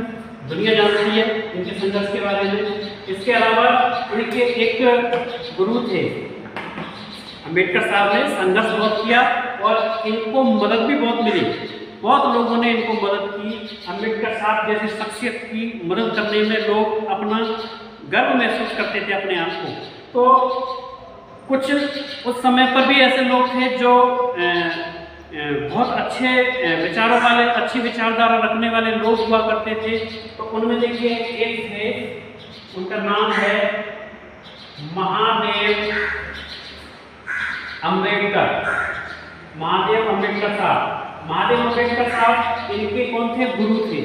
दुनिया जानती है इनके संघर्ष के बारे में। इसके अलावा उनके एक गुरु थे अम्बेडकर साहब ने संघर्ष बहुत किया और इनको मदद भी बहुत मिली, बहुत लोगों ने इनको मदद की। अम्बेडकर साहब जैसी शख्सियत की मदद करने में लोग अपना गर्व महसूस करते थे अपने आप को। तो कुछ उस समय पर भी ऐसे लोग थे जो बहुत अच्छे विचारों वाले, अच्छी विचारधारा रखने वाले लोग हुआ करते थे। तो उनमें देखिए एक थे, उनका नाम है महादेव अम्बेडकर साहब इनके कौन थे? गुरु थे,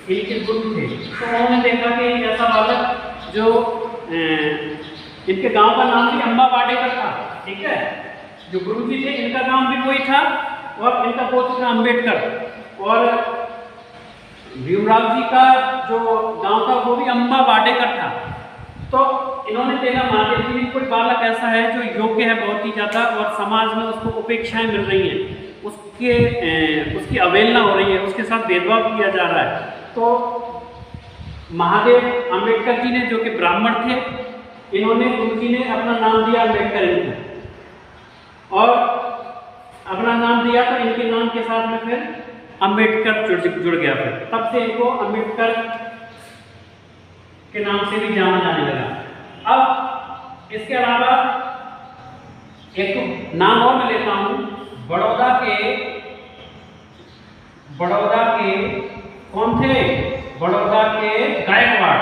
इनके गुरु थे। तो उन्होंने देखा कि एक ऐसा बालक जो इनके गांव का नाम भी अम्बा वाडेकर था, ठीक है, जो गुरु जी थे इनका नाम भी वही था और इनका पोता था अम्बेडकर, और भीमराव जी का जो गांव था वो भी अम्बा वाडेकर था। तो इन्होंने देखा महादेव जी में कोई बालक ऐसा है जो योग्य है बहुत ही ज़्यादा और समाज में उसको उपेक्षाएं मिल रही हैं, उसकी अवहेलना हो रही है, उसके साथ भेदभाव किया जा रहा है। तो महादेव अम्बेडकर जी ने, जो कि ब्राह्मण थे, उनकी ने अपना नाम दिया अम्बेडकर इनको, और अपना नाम दिया तो इनके नाम के साथ में फिर अम्बेडकर जुड़ गया। फिर तब से इनको अम्बेडकर के नाम से भी जाना जाने लगा। अब इसके अलावा एक नाम और मैं लेता हूं, बड़ौदा के कौन थे? बड़ौदा के गायकवाड़।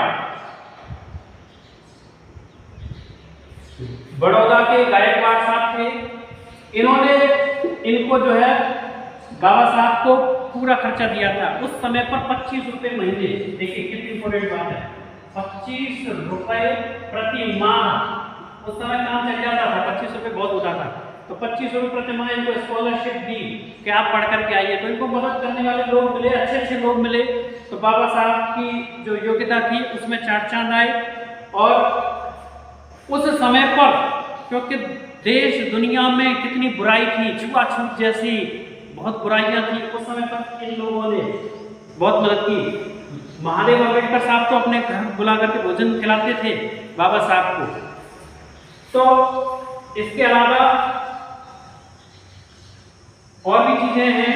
बड़ौदा के गायकवाड़ साहब थे। इन्होंने इनको जो है बाबा साहब को पूरा खर्चा दिया था। उस समय पर 25 रुपए महीने, देखिए कितनी इंपॉर्टेंट बात है, 25 रुपए प्रति माह। उस समय काम चल जाता था, 25 रुपए बहुत होता था, तो 25 रुपए प्रति माह इनको स्कॉलरशिप दी कि आप पढ़ करके आइए। तो इनको मदद करने वाले लोग मिले, अच्छे अच्छे लोग मिले। तो बाबा साहब की जो योग्यता थी उसमें चार चांद आए। और उस समय पर क्योंकि देश दुनिया में कितनी बुराई थी, छुआछूत जैसी बहुत बुराइयां थी, उस समय पर इन लोगों ने बहुत मदद की। महादेव अम्बेडकर साहब तो अपने घर बुला करके भोजन खिलाते थे बाबा साहब को। तो इसके अलावा और भी चीजें हैं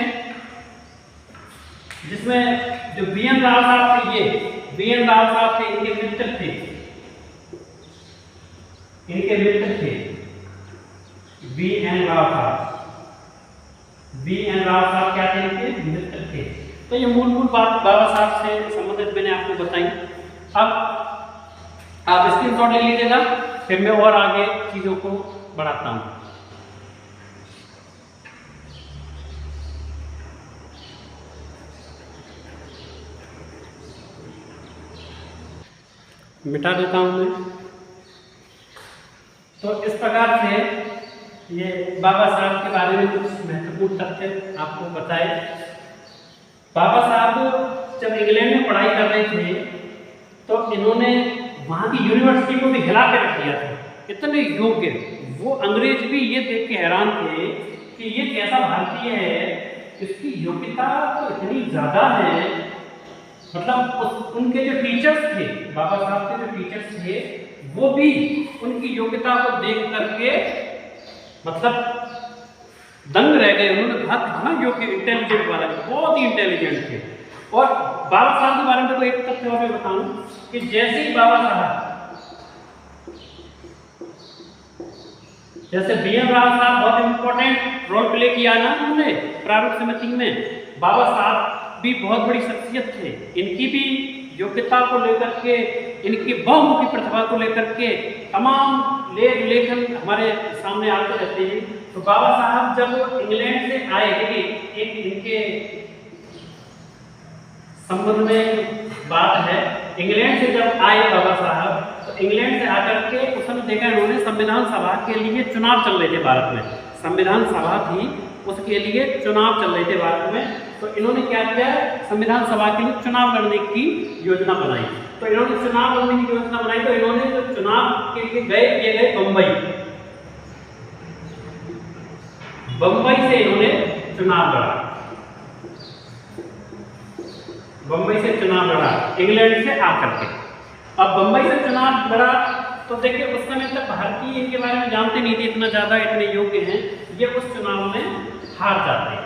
जिसमें जो बी.एन. राव साहब थे, ये बी.एन. राव साहब थे, इनके मित्र थे, बी.एन. राव साहब। बी.एन. राव साहब क्या थे? इनके मित्र थे। तो ये मूलभूत बात बाबा साहब से संबंधित मैंने आपको बताई। अब आप स्क्रीनशॉट ले लीजिएगा, फिर मैं और आगे चीजों को बढ़ाता हूं। मिटा देता हूं मैं। तो इस प्रकार से ये बाबा साहब के बारे में कुछ महत्वपूर्ण तथ्य आपको बताए। बाबा साहब जब इंग्लैंड में पढ़ाई कर रहे थे तो इन्होंने वहां की यूनिवर्सिटी को भी हिला के रख दिया था। इतने योग्य, वो अंग्रेज भी ये देख के हैरान थे कि ये कैसा भारतीय है, इसकी योग्यता तो इतनी ज्यादा है। मतलब उनके जो टीचर्स थे, बाबा साहब के जो टीचर्स थे, वो भी उनकी योग्यता को देख करके मतलब दंग रह गए। उन्होंने कहा था योग्य, इंटेलिजेंट वाला, बहुत ही इंटेलिजेंट थे। और बाबा साहब के बारे में तो एक तथ्य और मैं बताऊं कि जैसे ही बाबा साहब, जैसे बी.एन. राव साहब बहुत इंपॉर्टेंट रोल प्ले किया ना उन्होंने प्रारूप समिति में, बाबा साहब भी बहुत बड़ी शख्सियत थे। इनकी भी योग्यता को लेकर के, इनकी बहुमुखी प्रतिभा को लेकर के तमाम लेखन हमारे सामने आते रहते हैं। तो बाबा साहब जब इंग्लैंड से आए, देखिए एक इनके संबंध में बात है, इंग्लैंड से जब आए बाबा साहब, तो इंग्लैंड से आकर के उस समय देखा इन्होंने संविधान सभा के लिए चुनाव चल रहे थे भारत में, संविधान सभा थी, उसके लिए चुनाव चल रहे थे भारत में। तो इन्होंने क्या किया, संविधान सभा के लिए चुनाव लड़ने की योजना बनाई। तो इन्होंने चुनाव लड़ने की योजना बनाई, तो इन्होंने जो चुनाव के लिए गए, ये गए बम्बई से इन्होंने चुनाव लड़ा, बम्बई से चुनाव लड़ा इंग्लैंड से आकर के। अब बम्बई से चुनाव लड़ा तो देखिए उस समय तक भारतीय इनके बारे में जानते नहीं थे इतना ज्यादा, इतने योग्य हैं। ये उस चुनाव में हार जाते हैं,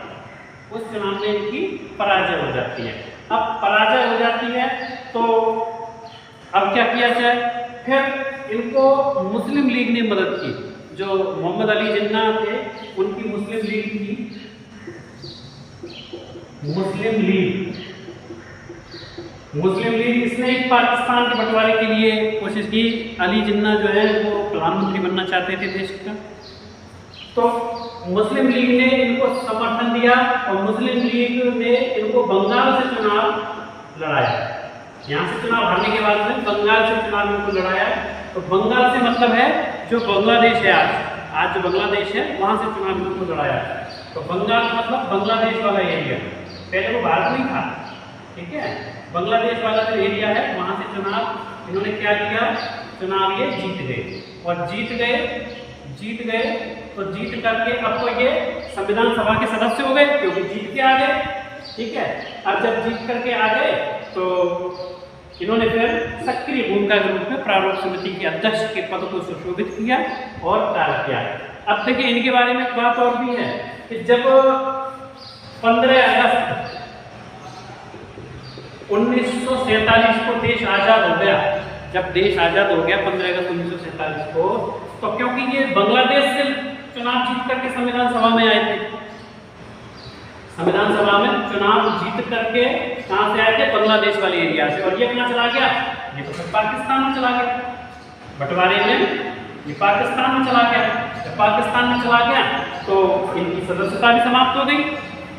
उस चुनाव में इनकी पराजय हो जाती है। अब पराजय हो जाती है तो अब क्या किया जाए, फिर इनको मुस्लिम लीग ने मदद की। जो मोहम्मद अली जिन्ना थे, उनकी मुस्लिम लीग थी, मुस्लिम लीग इसने पाकिस्तान के बंटवारे के लिए कोशिश की। अली जिन्ना जो है वो प्रधानमंत्री बनना चाहते थे देश का, तो मुस्लिम लीग ने इनको समर्थन दिया और मुस्लिम लीग ने इनको बंगाल से चुनाव लड़ाया। यहाँ से चुनाव हारने के बाद में बंगाल से चुनाव इनको लड़ाया। तो बंगाल से मतलब है जो बांग्लादेश है, आज जो बांग्लादेश है वहां से चुनाव इनको लड़ाया। तो बंगाल मतलब बांग्लादेश वाला एरिया, पहले वो भारत नहीं था, ठीक है, बांग्लादेश वाला जो एरिया है वहां से चुनाव इन्होंने क्या किया, चुनाव ये जीत गए। और जीत गए तो जीत करके अब तो ये संविधान सभा के सदस्य हो गए क्योंकि जीत के आ गए, ठीक है। अब जब जीत करके आ गए तो इन्होंने फिर सक्रिय भूमिका के रूप में प्रारूप समिति के अध्यक्ष के पद को सुशोभित किया और कार्य किया। अब देखिए इनके बारे में एक बात और भी है कि जब 15 अगस्त 1947 को देश आजाद हो गया, जब देश आजाद हो गया 15 अगस्त 1947 को, तो क्योंकि ये बांग्लादेश से चुनाव जीत करके संविधान सभा में आए थे, संविधान सभा में चुनाव जीत करके कहाँ से आए थे? बांग्लादेश वाले एरिया से। और ये कहाँ चला गया? ये तो पाकिस्तान में चला गया। बंटवारे में ये पाकिस्तान में चला गया। जब पाकिस्तान में चला गया तो इनकी सदस्यता भी समाप्त हो गई।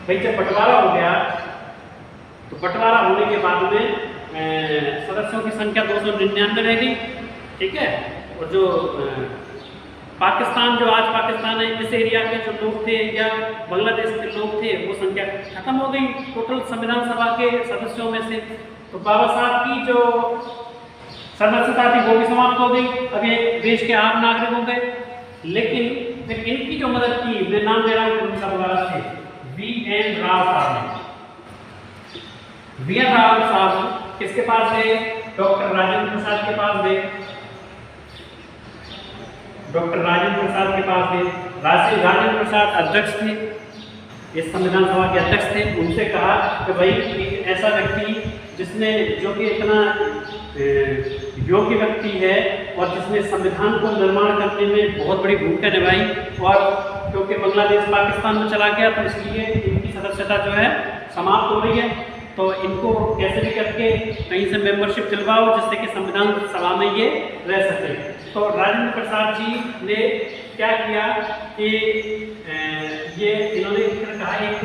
भाई जब बंटवारा हो गया तो बंटवारा होने के बाद में सदस्यों की संख्या 299 रह गई, ठीक है। और जो पाकिस्तान, जो आज पाकिस्तान है, इस एरिया के जो लोग थे या बांग्लादेश के लोग थे, वो संख्या खत्म हो गई टोटल संविधान सभा के सदस्यों में से। तो बाबा साहब की जो सदस्यता थी वो भी समाप्त हो गई। अब ये देश के आम नागरिक हो गए। लेकिन फिर इनकी जो मदद की, मैं नाम दे रहा हूँ उनका दोबारा से, वी.एन. राव साहब ने। वी.एन. राव साहब किसके पास गए? डॉक्टर राजेंद्र प्रसाद के पास गए। डॉक्टर राजेंद्र प्रसाद के पास गए। राजेंद्र प्रसाद अध्यक्ष थे, इस संविधान सभा के अध्यक्ष थे। उनसे कहा कि भाई एक ऐसा व्यक्ति जिसने, जो कि इतना योग्य व्यक्ति है और जिसने संविधान को निर्माण करने में बहुत बड़ी भूमिका निभाई, और क्योंकि बांग्लादेश पाकिस्तान में चला गया तो इसलिए इनकी सदस्यता जो है समाप्त हो रही है, तो इनको कैसे भी करके कहीं से मेंबरशिप दिलवाओ जिससे कि संविधान सभा में ये रह सके। तो राजेंद्र प्रसाद जी ने क्या किया कि ये इन्होंने कहा, एक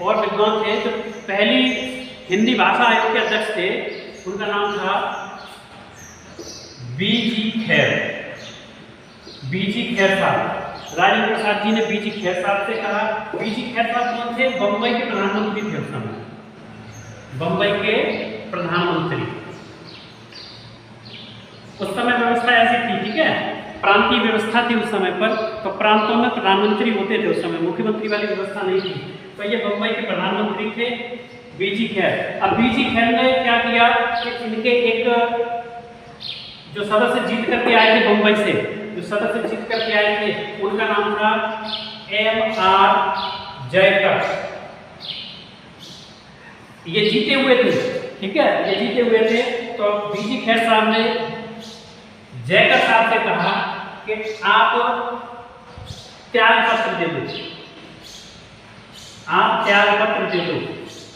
और विद्वान थे जो पहली हिंदी भाषा आयोग के अध्यक्ष थे, उनका नाम था बी.जी. खेर। बी.जी. खेर साहब। राजेंद्र प्रसाद जी ने बी.जी. खेर साहब से कहा। बी.जी. खेर साहब कौन थे? बम्बई के प्रधानमंत्री थे उस समय, बम्बई के प्रधानमंत्री। उस समय व्यवस्था ऐसी थी, ठीक है, प्रांतीय व्यवस्था थी उस समय पर। तो प्रांतों में प्रधानमंत्री होते थे उस समय, मुख्यमंत्री वाली व्यवस्था नहीं थी। तो ये बम्बई के प्रधानमंत्री थे बी.जी. खेर। अब बी.जी. खेर ने क्या किया कि इनके एक जो सदस्य जीत करके आए थे बम्बई से, जो सदस्य जीत करके आए थे उनका नाम था M.R. जयकर। ये जीते हुए थे, ठीक है, ये जीते हुए थे। तो बी.जी. खेर साहब ने जयकर साहब से कहा कि आप त्याग पत्र दे दो, आप त्याग पत्र दे दो।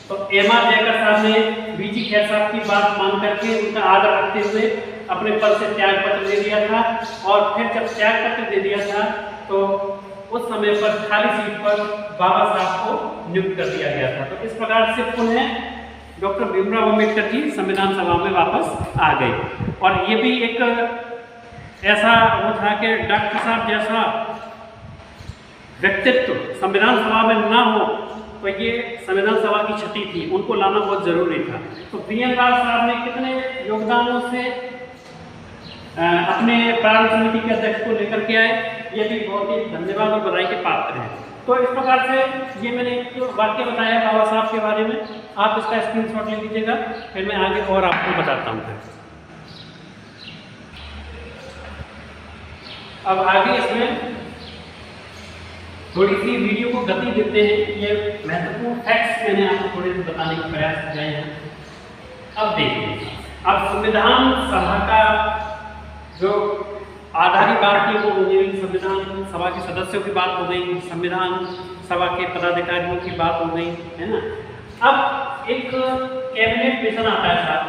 तो M.R. जयकर साहब ने बी.जी. खेर साहब की बात मान करके, उनका आदर रखते हुए अपने पद से त्याग पत्र दे दिया था। और फिर जब त्याग पत्र दे दिया था तो उस समय पर खाली सीट पर बाबा साहब को नियुक्त कर दिया गया था। तो इस प्रकार से पुनः डॉक्टर भीमराव अम्बेडकर जी संविधान सभा में वापस आ गए। और ये भी एक ऐसा वो था कि डॉक्टर साहब जैसा व्यक्तित्व संविधान सभा में ना हो तो ये संविधान सभा की क्षति थी, उनको लाना बहुत जरूरी था। तो वी.एन. राव साहब ने कितने योगदानों से अपने प्रारंभ समिति के अध्यक्ष को लेकर के आए, ये भी बहुत ही धन्यवाद और बधाई के पात्र हैं। तो इस प्रकार से ये मैंने एक वाक्य बताया बाबा साहब के बारे में, आप इसका स्क्रीनशॉट ले लीजिएगा, फिर मैं आगे और आपको बताता हूँ। अब आगे इसमें थोड़ी सी वीडियो को गति देते हैं, ये महत्वपूर्ण फैक्ट्स मैंने आपको थोड़े से बताने का प्रयास किया है। अब देखिए, अब संविधान सभा का जो आधारी बात थी वो हो गई, संविधान सभा के सदस्यों की बात हो गई, संविधान सभा के पदाधिकारियों की बात हो गई, है ना। अब एक कैबिनेट मिशन आता है साहब,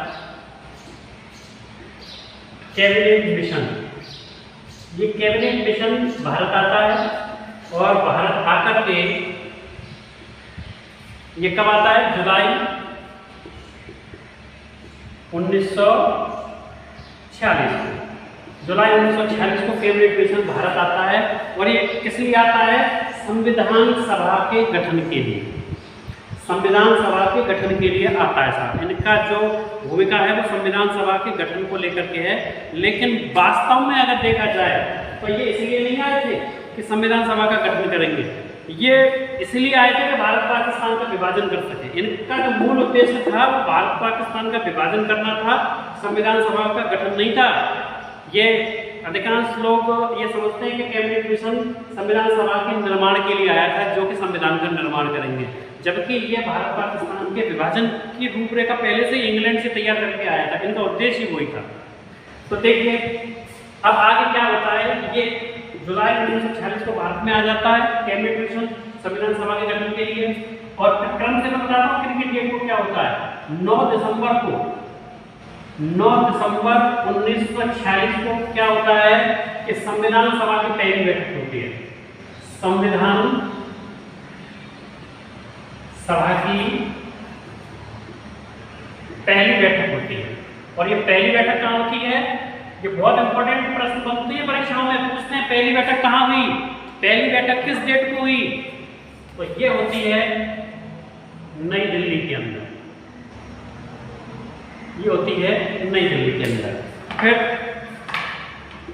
कैबिनेट मिशन। ये कैबिनेट मिशन भारत आता है और भारत आकर के ये कब आता है? जुलाई 1946 जुलाई 1946 को कैबिनेट मिशन भारत आता है। और ये किस लिए आता है? संविधान सभा के गठन के लिए, संविधान सभा के गठन के लिए आता है साहब। इनका जो भूमिका है वो संविधान सभा के गठन को लेकर के है। लेकिन वास्तव में अगर देखा जाए तो ये इसलिए नहीं आए थे कि संविधान सभा का गठन करेंगे, ये इसलिए आए थे कि भारत पाकिस्तान का विभाजन कर सके। इनका जो मूल उद्देश्य था वो भारत पाकिस्तान का विभाजन करना था, संविधान सभा का गठन नहीं था। ये अधिकांश लोग ये समझते हैं कि कैबिनेट मिशन संविधान सभा के निर्माण के लिए आया था, जो कि संविधान का निर्माण करेंगे, जबकि ये भारत पाकिस्तान के विभाजन की रूपरेखा पहले से इंग्लैंड से तैयार करके आया था। इनका उद्देश्य ही वही था। तो देखिए अब आगे क्या होता है। ये जुलाई 1946 को भारत में आ जाता है कैबिनेट मिशन। संविधान सभा के गठन के लिए। और क्रम से मैं बताता हूँ क्रिकेट गेट को क्या होता है। 9 दिसंबर 1946 को क्या होता है कि संविधान सभा की पहली बैठक होती है। संविधान सभा की पहली बैठक होती है। और ये पहली बैठक कहाँ होती है? ये बहुत इंपॉर्टेंट प्रश्न बनते हैं परीक्षाओं में, पूछते हैं पहली बैठक कहाँ हुई, पहली बैठक किस डेट को हुई? तो ये होती है नई दिल्ली के अंदर, ये होती है नई दिल्ली के अंदर। फिर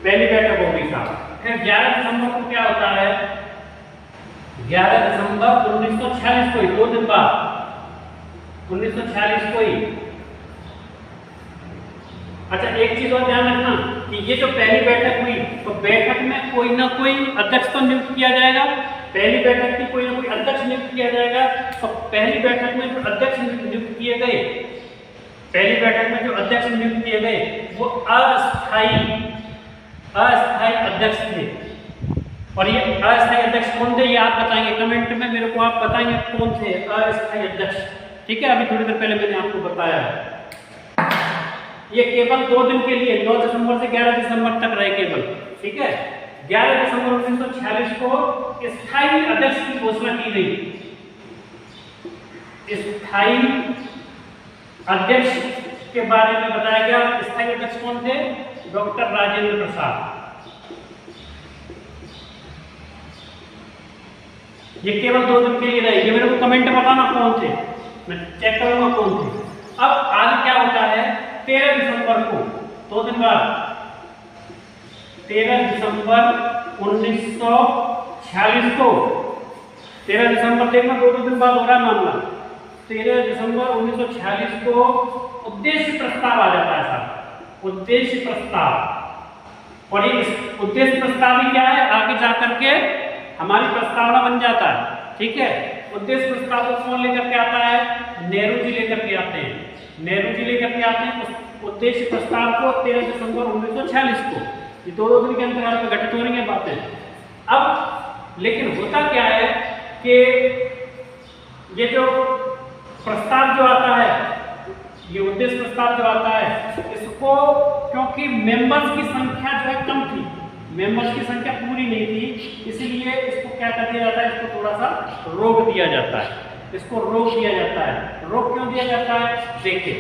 पहली बैठक होगी साहब। फिर 11 दिसंबर को क्या होता है? 11 दिसंबर 1946 को ही, 2 दिन बाद 1946 को ही। अच्छा एक चीज और ध्यान रखना कि ये जो पहली बैठक हुई तो बैठक में कोई ना कोई अध्यक्ष तो नियुक्त किया जाएगा। पहली बैठक की कोई ना कोई अध्यक्ष नियुक्त किया जाएगा। तो पहली बैठक में जो अध्यक्ष नियुक्त किए गए, पहली बैठक में जो अध्यक्ष नियुक्त किए गए वो अस्थायी अध्यक्ष थे। और ये अस्थायी अध्यक्ष कौन थे ये आप बताएंगे कमेंट में, मेरे को आप बताएंगे कौन थे अस्थायी अध्यक्ष। ठीक है, अभी थोड़ी देर पहले मैंने आपको बताया है। ये केवल 2 दिन के लिए 9 दिसंबर से 11 दिसंबर तक रहे केवल। ठीक है, 11 दिसंबर 1946 को स्थायी अध्यक्ष की घोषणा की गई। स्थायी अध्यक्ष के बारे में बताया गया। स्थायी अध्यक्ष कौन थे? डॉक्टर राजेंद्र प्रसाद। ये केवल 2 दिन के लिए रहे। ये मेरे को कमेंट में बताना कौन थे, मैं चेक करूंगा कौन थे। अब आज क्या होता है? 13 दिसंबर को, 2 दिन बाद 13 दिसंबर 1946 को, 13 दिसंबर देखना 2 दिन बाद हो रहा है मामला। 13 दिसंबर 1946 को उद्देश्य प्रस्ताव आ जाता है साहब, उद्देश्य प्रस्ताव। और ये उद्देश्य प्रस्ताव ही क्या है, आगे जाकर के हमारी प्रस्तावना बन जाता है। ठीक है, उद्देश्य प्रस्ताव को कौन लेकर के आता है? नेहरू जी लेकर के आते हैं। नेहरू जी लेकर के आते हैं उद्देश्य प्रस्ताव को 13 दिसंबर 1946 को। ये 2 दिन के अंतराल पर गठित हो रही है बातें। अब लेकिन होता क्या है कि ये जो प्रस्ताव जो आता है, ये उद्देश्य प्रस्ताव जो आता है, इसको क्योंकि मेंबर्स की संख्या जो है कम थी, मेंबर्स की संख्या पूरी नहीं थी, इसलिए इसको क्या कर दिया जाता है? इसको थोड़ा सा रोक दिया जाता है। इसको रोक दिया जाता है। रोक क्यों दिया जाता है? देखिए,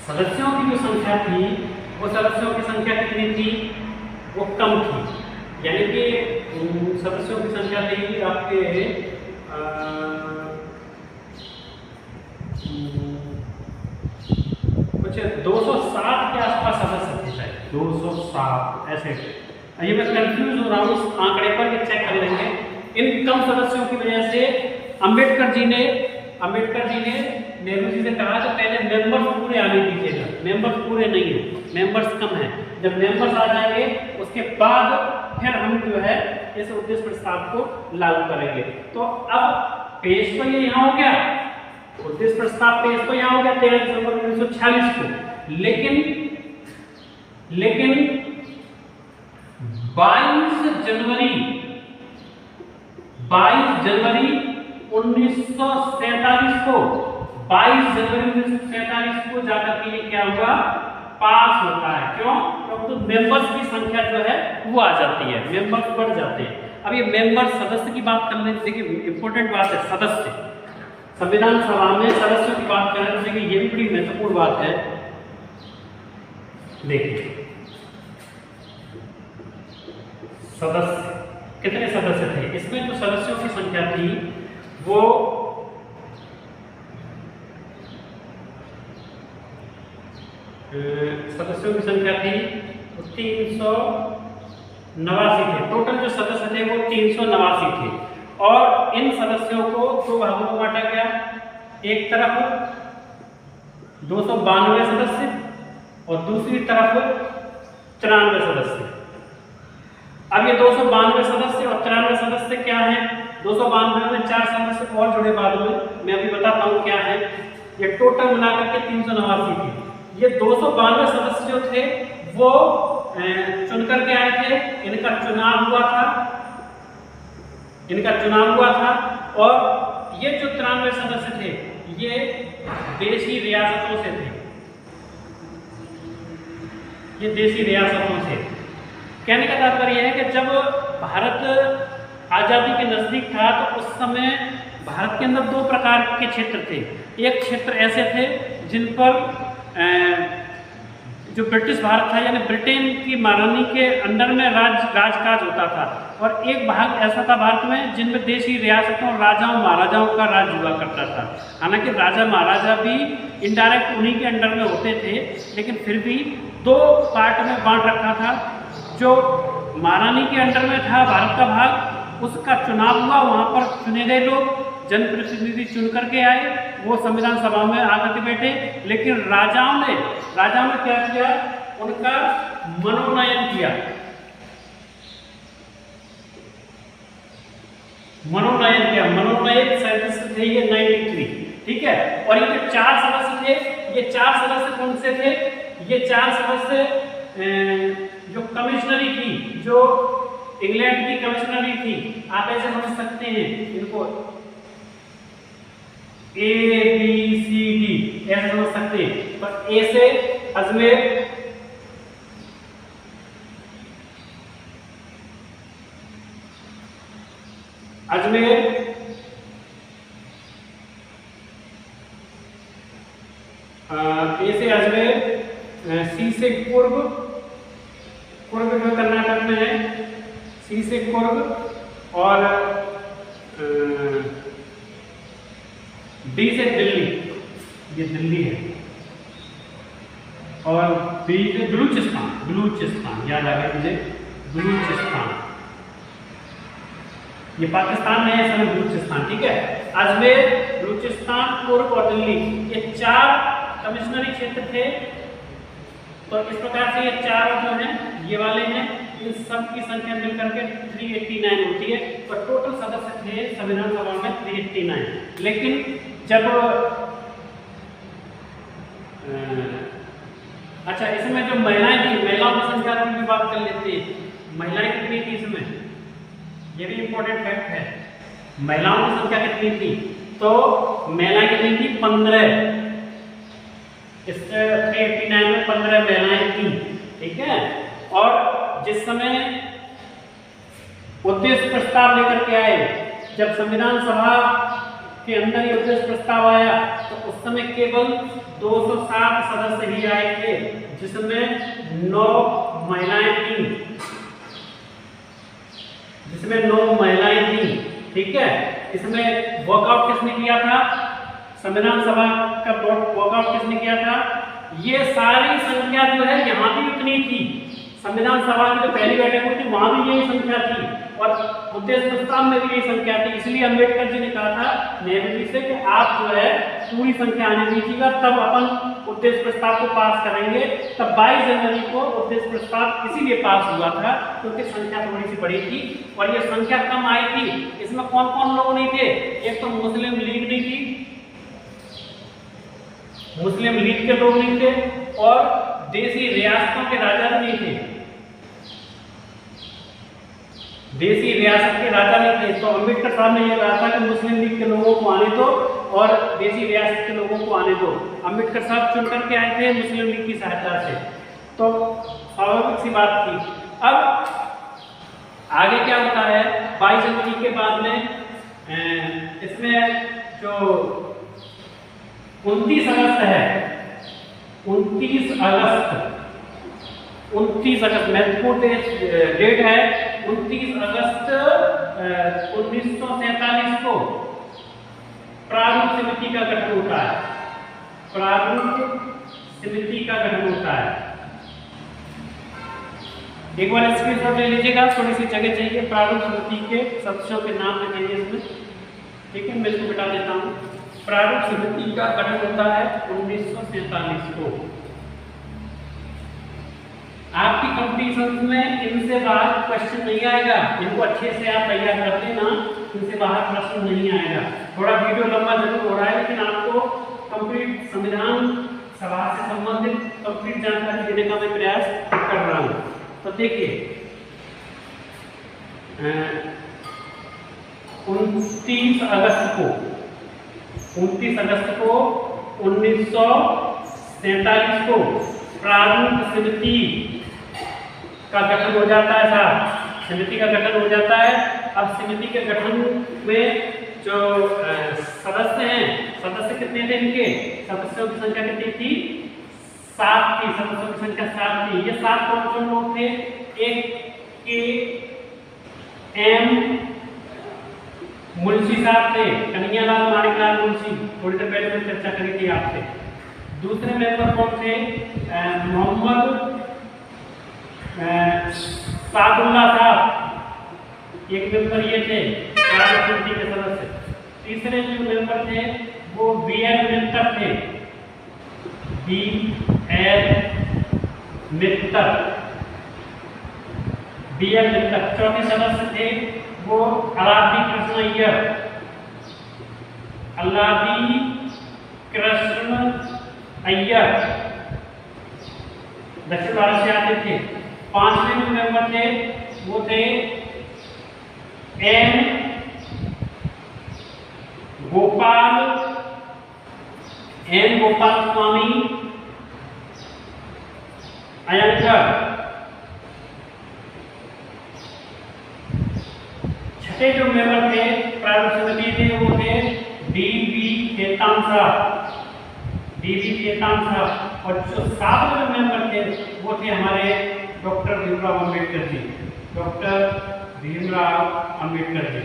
सदस्यों की जो संख्या थी वो सदस्यों की संख्या कितनी थी? वो कम थी। यानी कि सदस्यों की संख्या थी आपके कुछ 207 के आसपास सदस्य थे शायद, 207 ऐसे। ये मैं कंफ्यूज हो रहा हूँ इस आंकड़े पर, ये चेक कर लेंगे। इन कम सदस्यों की वजह से अंबेडकर जी ने नेहरू जी से कहा कि पहले मेंबर्स पूरे आने दीजिएगा, मेंबर्स पूरे नहीं है, मेंबर्स कम है। जब मेंबर्स आ जाएंगे उसके बाद फिर हम जो है इस उद्देश्य प्रस्ताव को लागू करेंगे। तो अब पेश तो ये यहाँ हो गया, उद्देश्य प्रस्ताव पेश तो यहाँ हो गया 13 दिसंबर 1946 को। लेकिन 22 जनवरी 1947 को 22 जनवरी 1947 को जाकर के ये क्या हुआ? पास होता है। क्यों? क्योंकि तो मेंबर्स की संख्या जो है वो आ जाती है, मेंबर्स बढ़ जाते हैं। अब ये मेंबर सदस्य की बात करने, देखिए इंपॉर्टेंट बात है सदस्य। संविधान सभा में सदस्यों की बात करें तो देखिए ये भी बड़ी महत्वपूर्ण बात है। देखिए सदस्य, कितने सदस्य थे? इसमें जो सदस्यों की संख्या थी वो सदस्यों की संख्या थी 389 थे। टोटल जो सदस्य थे वो 389 थे। और इन सदस्यों को 2 भागों में बांटा गया। एक तरफ 292 सदस्य और दूसरी तरफ 94 सदस्य। अब ये 292 सदस्य और 93 सदस्य क्या हैं? 292 में 4 सदस्य और जुड़े बाद में, मैं अभी बताता हूँ क्या है। ये टोटल मिलाकर के 389 थी। ये 292 सदस्य जो थे वो चुन करके आए थे, इनका चुनाव हुआ था और ये जो 93 सदस्य थे ये देशी रियासतों से थे, ये देशी रियासतों से। कहने का तात्पर्य है कि जब भारत आज़ादी के नज़दीक था तो उस समय भारत के अंदर दो प्रकार के क्षेत्र थे। एक क्षेत्र ऐसे थे जिन पर जो ब्रिटिश भारत था यानी ब्रिटेन की महारानी के अंडर में राजकाज होता था, और एक भाग ऐसा था भारत में जिनमें देशी रियासतों राजाओं महाराजाओं का राज हुआ करता था। हालांकि राजा महाराजा भी इनडायरेक्ट उन्हीं के अंडर में होते थे, लेकिन फिर भी दो पार्ट में बांट रखा था। जो महारानी के अंडर में था भारत का भाग, उसका चुनाव हुआ, वहाँ पर चुने गए लोग जनप्रतिनिधि चुन करके आए, वो संविधान सभा में आकर के बैठे। लेकिन राजाओं ने क्या किया, उनका मनोनयन किया, मनोनयन सदस्य थे ये 93, ठीक है। और ये जो 4 सदस्य थे, ये 4 सदस्य कौन से थे, ये 4 सदस्य जो कमिश्नरी थी, जो इंग्लैंड की कमिश्नरी थी, आप ऐसे समझ सकते हैं इनको ABCD ऐसे समझ सकते हैं। तो ए से अजमेर, ए से अजमेर, सी से कुर्ग जो कर्नाटक में है, सी से कुर्ग, और डी से दिल्ली, ये दिल्ली है, और बी से बलूचिस्तान याद आ गया मुझे, बलूचिस्तान, ये पाकिस्तान में है, समय बलूचिस्तान, ठीक है। अजमेर, बलूचिस्तान, कुर्ग और दिल्ली, ये 4 कमिश्नरी क्षेत्र थे। तो इस प्रकार से ये 4 जो हैं ये वाले हैं, इन सब की संख्या मिलकर के 389 होती है। तो टोटल सदस्य थे संविधान सभा में 389। लेकिन जब अच्छा, इसमें जो महिलाएं थी, महिलाओं की संख्या की भी बात कर लेते हैं। महिलाएं कितनी थी इसमें, ये भी इंपॉर्टेंट फैक्ट है। महिलाओं की संख्या कितनी थी, तो महिलाएं कितनी थी, 15। इस 389 में 15 महिलाएं थी, ठीक है। और जिस समय उद्देश्य प्रस्ताव लेकर के आए, जब संविधान सभा के अंदर ये उद्देश्य प्रस्ताव आया, तो उस समय केवल 207 सदस्य ही आए थे, जिसमें 9 महिलाएं थी, ठीक है। इसमें वॉकआउट किसने किया था, संविधान सभा का वॉकआउट किसने किया था। ये सारी संख्या जो है यहाँ भी उतनी थी, संविधान सभा की जो पहली बैठक हुई थी वहां भी यही संख्या थी, और उद्देश्य प्रस्ताव में भी यही संख्या थी। इसलिए अम्बेडकर जी ने कहा था नेहरू जी से कि आप जो है पूरी संख्या आने दीजिएगा, तब अपन उद्देश्य प्रस्ताव को पास करेंगे। तब 22 जनवरी को उद्देश्य प्रस्ताव इसीलिए पास हुआ था क्योंकि संख्या थोड़ी सी बड़ी थी, और ये संख्या कम आई थी। इसमें कौन कौन लोग नहीं थे, एक तो मुस्लिम लीग नहीं थी, मुस्लिम लीग के लोग नहीं थे, और देशी रियासतों के राजा नहीं थे, देशी रियासत के राजा नहीं थे। तो अम्बेडकर साहब ने यह कहा था कि मुस्लिम लीग के लोगों को आने दो और देशी रियासत के लोगों को आने दो। अम्बेडकर साहब चुन करके आए थे मुस्लिम लीग की सहायता से, तो स्वाभाविक सी बात थी। अब आगे क्या होता है, 22 जनवरी के बाद में इसमें जो 29 अगस्त है, 29 अगस्त महत्वपूर्ण डेट है। 29 अगस्त 1947 को प्रारूप समिति का गठन होता है, एक बार स्क्रीनशॉट ले लीजिएगा, थोड़ी सी जगह चाहिए। प्रारूप समिति के सदस्यों के नाम लिखेंगे इसमें, ठीक है, मैं इसको बिठा देता हूँ। प्रारूप समिति का गठन होता है 1947 को। आपकी कंपटीशन में इनसे बाहर क्वेश्चन नहीं आएगा, इनको अच्छे से आप तैयार कर लेना, इनसे बाहर प्रश्न नहीं आएगा। थोड़ा वीडियो लंबा जरूर हो रहा है, लेकिन आपको कंप्लीट संविधान सभा से संबंधित कंप्लीट जानकारी देने का मैं प्रयास कर रहा हूँ। तो देखिए 29 अगस्त को 1947 को प्रारूप समिति का गठन हो जाता है साहब। समिति का गठन हो जाता है। अब समिति के गठन में जो सदस्य हैं, सदस्य कितने थे इनके? सदस्यों की संख्या कितनी थी? 7 थी। सदस्यों की संख्या 7 थी। ये 7 कौन लोग थे? एक के एम मुंशी साहब थे, कन्हैयालाल माणिकलाल मुंशी, थोड़ी देर पहले मैंने चर्चा करी थी आपसे। दूसरे मेंबर कौन थे? मोहम्मद सादुल्ला साहब, एक मेंबर ये थे प्रारूप समिति के सदस्य। तीसरे जो मेंबर थे वो बी.एल. मित्तर थे, बी.एल. मित्तर। चौथे सदस्य थे वो अलादी कृष्ण अय्यर, दक्षिण भारत से आते थे। पांचवें जो मेंबर थे वो थे एन गोपाल स्वामी अयंगर। छठे जो मेंबर थे प्रारूप समिति के वो थे डी.बी. खेतान साहब। और जो 7वें जो मेंबर थे वो थे हमारे डॉक्टर भीमराव अंबेडकर जी।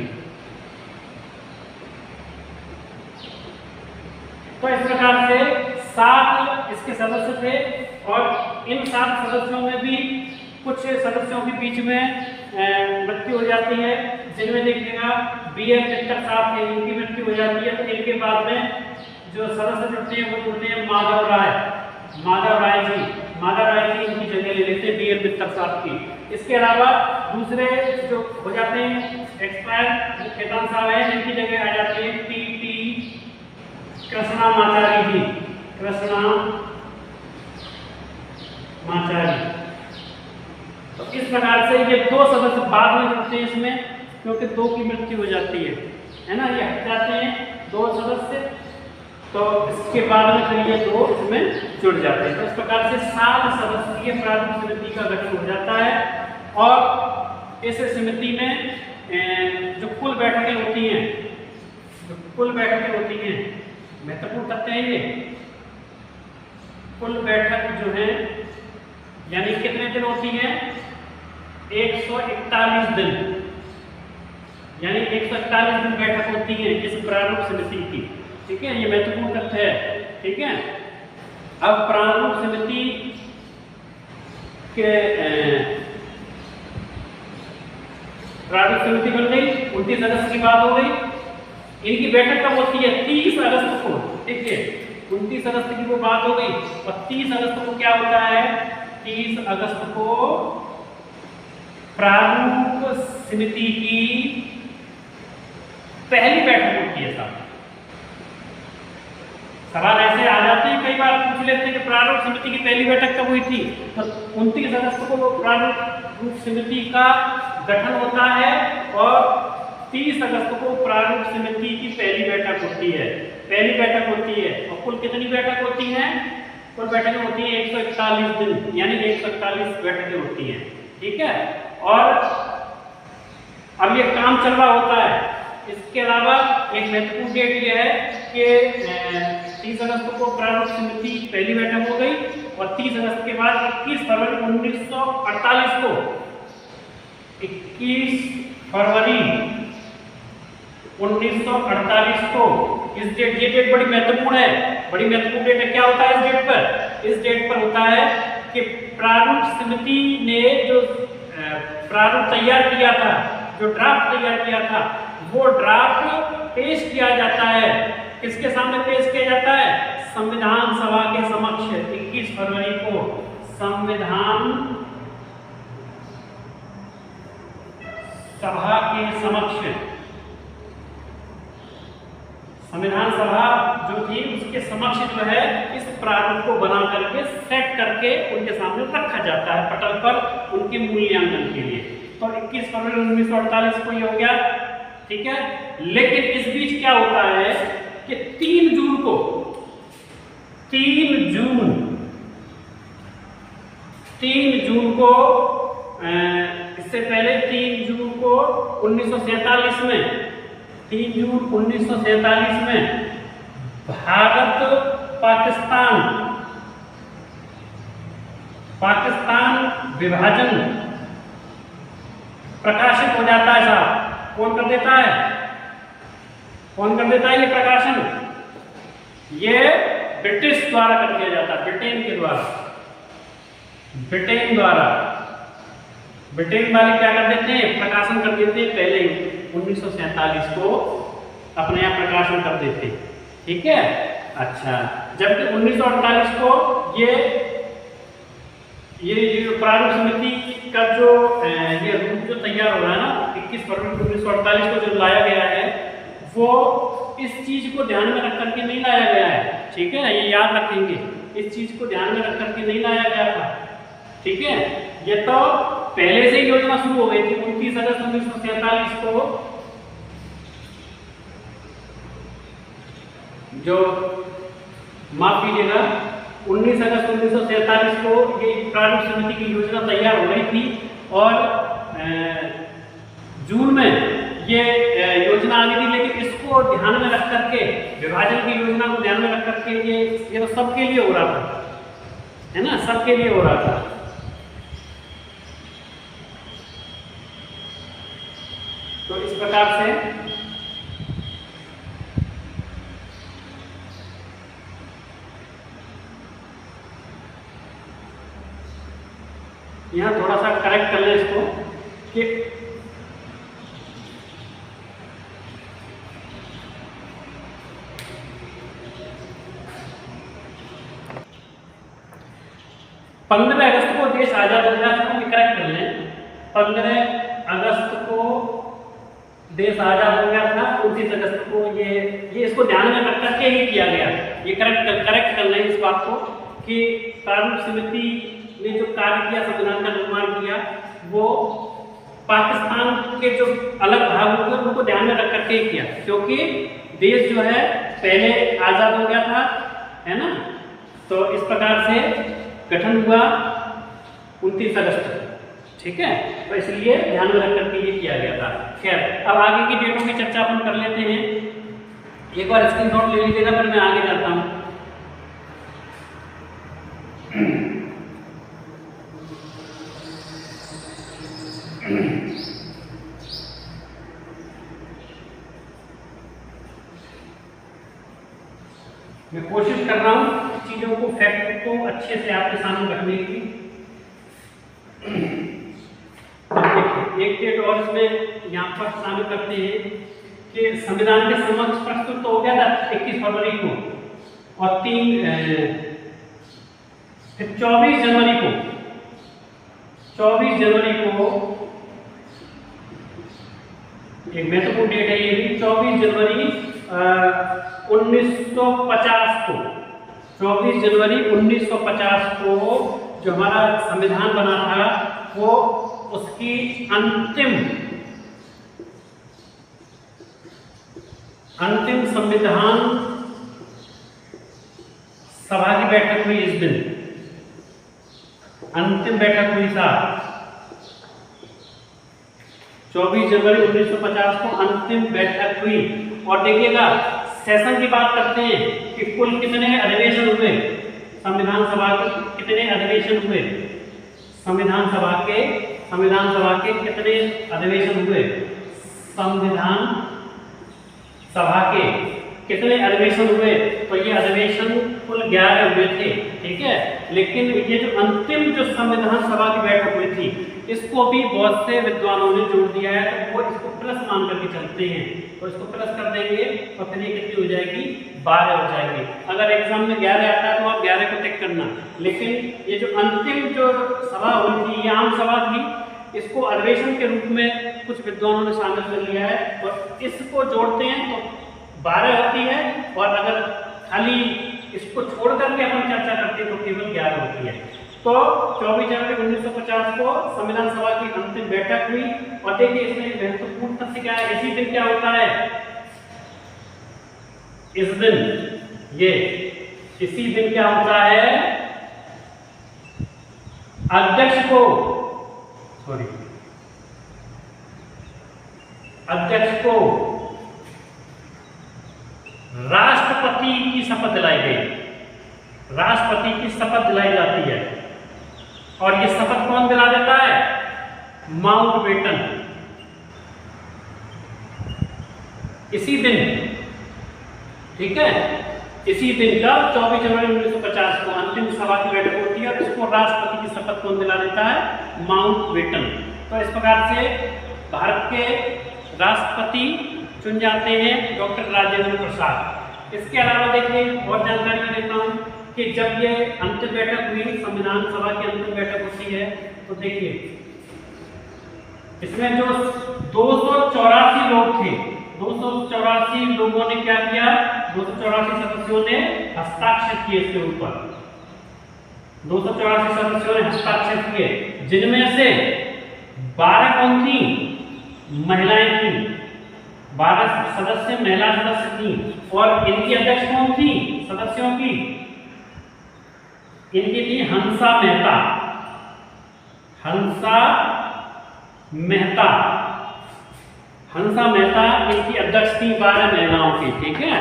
तो इस प्रकार से 7 इसके सदस्य थे और इन 7 सदस्यों में भी कुछ सदस्यों के बीच में मृत्यु हो जाती है, जिनमें देखिएगा बी.एल. मित्तर साहब थे, इनकी मृत्यु हो जाती है। तो इनके बाद में जो सदस्य जुड़ते हैं वो जुड़ते हैं माधव राय जी इनकी जगह ले लेते हैं बी.एल. मित्तर साहब की। इसके अलावा दूसरे जो हो जाते हैं एक्सपायर खेतान साहब हैं, इनकी जगह आ जाते हैं टी.टी. कृष्णामाचारी जी। तो इस प्रकार से ये 2 सदस्य बाद में जुड़ते हैं इसमें, क्योंकि 2 की मृत्यु हो जाती है ना, ये हट जाते हैं 2 सदस्य। तो इसके बाद में फिर ये 2 इसमें जुड़ जाते हैं। तो इस प्रकार से 7 सदस्यीय प्रारूप समिति का गठन हो जाता है। और इस समिति में जो कुल बैठकें होती हैं, महत्वपूर्ण तथ्य है ये। कुल बैठक जो है यानी कितने दिन होती है? 141 दिन, यानी 141 दिन बैठक होती है इस प्रारूप समिति की। ठीक है, ये महत्वपूर्ण तथ्य है। ठीक है, अब प्रारूप समिति के प्रारूप समिति बन गई, 29 अगस्त की बात हो गई। इनकी बैठक कब होती है? 30 अगस्त को। ठीक है, 29 अगस्त की वो बात हो गई और 30 अगस्त को क्या होता है? 30 अगस्त को प्रारूप समिति की पहली बैठक होती है। साहब सवाल ऐसे आ जाते हैं, कई बार पूछ लेते हैं कि प्रारूप समिति की पहली बैठक कब हुई थी? तो 29 अगस्त को प्रारूप समिति का गठन होता है और 30 अगस्त को प्रारूप समिति की पहली बैठक होती है। और कुल कितनी बैठक होती हैं? कुल बैठकें होती हैं 141 दिन, यानी 141 बैठकें होती हैं। ठीक है, और अब ये काम चल रहा होता है। इसके अलावा एक महत्वपूर्ण डेट ये है कि 30 अगस्त को प्रारूप समिति की पहली बैठक हो गई और 30 अगस्त के बाद 21 फरवरी 1948 को 21 फरवरी 1948 को इस डेट, ये डेट बड़ी महत्वपूर्ण है, डेट है। क्या होता है इस डेट पर? इस डेट पर होता है कि प्रारूप समिति ने जो प्रारूप तैयार किया था, जो ड्राफ्ट तैयार किया था, वो ड्राफ्ट पेश किया जाता है। किसके सामने पेश किया जाता है? संविधान सभा के समक्ष 21 फरवरी को संविधान सभा के समक्ष संविधान सभा जो थी उसके समक्ष जो है इस प्रारूप को बना करके सेट करके उनके सामने रखा जाता है पटल पर उनके मूल्यांकन के लिए। तो 21 फरवरी 1948 को ये हो गया, ठीक है। लेकिन इस बीच क्या होता है कि 3 जून को इससे पहले 3 जून को 1947 में 3 जून 1947 में भारत पाकिस्तान विभाजन प्रकाशित हो जाता है साहब। कौन कर देता है ये प्रकाशन? ये ब्रिटिश द्वारा कर दिया जाता है, ब्रिटेन वाले क्या कर देते हैं, प्रकाशन कर देते हैं पहले 1947 को अपने यहाँ प्रकाशन कर देते हैं, ठीक है। अच्छा, जबकि 1948 को ये प्रारूप समिति का जो ये रूप जो तैयार हो रहा है ना 21 फरवरी 1948 को जो लाया गया है वो इस चीज को ध्यान में रख करके नहीं लाया गया है, ठीक है। ये याद रखेंगे, इस चीज को ध्यान में रख करके नहीं लाया गया था, ठीक है। ये तो पहले से ही योजना शुरू हो गई थी 29 अगस्त 1947 को, जो माफ कीजिएगा 19 अगस्त 1947 को ये प्रारूप समिति की योजना तैयार हो रही थी और जून में ये योजना आ गई थी। लेकिन इसको ध्यान में रख करके विभाजन की योजना को ध्यान में रख करके ये तो सबके लिए हो रहा था, है ना, सबके लिए हो रहा था। तो इस प्रकार से यहाँ थोड़ा सा करेक्ट कर ले इसको कि 15 अगस्त को देश आजाद हो गया था, करेक्ट कर लें। 15 अगस्त को देश आजाद हो गया था, 29 अगस्त को ये इसको ध्यान में रख करके ही किया गया। ये करेक्ट कर लें इस बात को कि प्रारूप समिति ने जो कार्य किया, संविधान का निर्माण किया, वो पाकिस्तान के जो अलग भाग होते हैं उनको ध्यान में रख करके ही किया, क्योंकि देश जो है पहले आजाद हो गया था, है ना। तो इस प्रकार से गठन हुआ 29 अगस्त, ठीक है। तो इसलिए ध्यान में रख करके ये किया गया था। खैर, अब आगे की डेटों की चर्चा अपन कर लेते हैं। एक बार स्क्रीनशॉट ले लीजिएगा, फिर मैं आगे चलता हूँ। मैं कोशिश कर रहा हूँ चीजों को, फैक्ट को अच्छे से आपके सामने रखने की। एक डेट और इसमें यहाँ पर शामिल करते हैं कि संविधान के समक्ष प्रस्तुत तो हो गया था 21 फरवरी को, और 24 जनवरी को एक महत्वपूर्ण डेट है ये भी, 24 जनवरी 1950 को, 24 जनवरी 1950 को जो हमारा संविधान बना था वो उसकी अंतिम संविधान सभा की बैठक हुई। इस दिन अंतिम बैठक हुई साहब, 24 जनवरी 1950 को अंतिम बैठक हुई। और देखिएगा, सेशन की बात करते हैं कि कुल कितने अधिवेशन हुए संविधान सभा के, कितने अधिवेशन हुए संविधान सभा के कितने अधिवेशन हुए, संविधान सभा के कितने अधिवेशन हुए। तो ये अधिवेशन कुल 11 हुए थे, ठीक है। लेकिन ये जो अंतिम जो संविधान सभा की बैठक हुई थी, इसको भी बहुत से विद्वानों ने जोड़ दिया है, तो वो इसको प्लस मान करके चलते हैं। तो इसको प्लस कर देंगे तो फिर ये कितनी हो जाएगी, 12 हो जाएगी। अगर एग्जाम में 11 आता है तो आप 11 को टिक करना। लेकिन ये जो अंतिम जो सभा हुई थी, ये आम सभा थी, इसको अधिवेशन के रूप में कुछ विद्वानों ने शामिल कर लिया है, और इसको जोड़ते हैं तो 12 होती है, और अगर खाली इसको छोड़ करके अपन चर्चा करते हैं तो केवल 11 होती है। तो 24 जनवरी 1950 को संविधान सभा की अंतिम बैठक हुई, और देखिए इसमें महत्वपूर्ण तथ्य क्या है, इसी दिन क्या होता है, इस दिन इसी दिन क्या होता है, अध्यक्ष को राष्ट्रपति की शपथ दिलाई गई, राष्ट्रपति की शपथ दिलाई जाती है। और ये शपथ कौन दिला देता है, माउंटबेटन। इसी दिन, ठीक है, इसी दिन का 24 जनवरी 1950 को अंतिम सभा की बैठक होती है, और इसको राष्ट्रपति की शपथ कौन दिला देता है, माउंटबेटन। तो इस प्रकार से भारत के राष्ट्रपति चुन जाते हैं डॉक्टर राजेंद्र प्रसाद। इसके अलावा देखिए और जानकारी मैं देता हूं कि जब ये अंतिम बैठक हुई, संविधान सभा की अंतिम बैठक होती है, तो देखिए इसमें जो 284 लोग थे, 284 लोगों ने क्या किया, 284 सदस्यों ने हस्ताक्षर किए इसके ऊपर, 284 सदस्यों ने हस्ताक्षर किए, जिनमें से 12 कौन थी, महिलाएं थी, 12 सदस्य महिला सदस्य थी। और इनकी अध्यक्ष कौन थी सदस्यों की, इनकी थी हंसा मेहता, हंसा मेहता इनकी अध्यक्ष थी 12 महिलाओं की, ठीक है।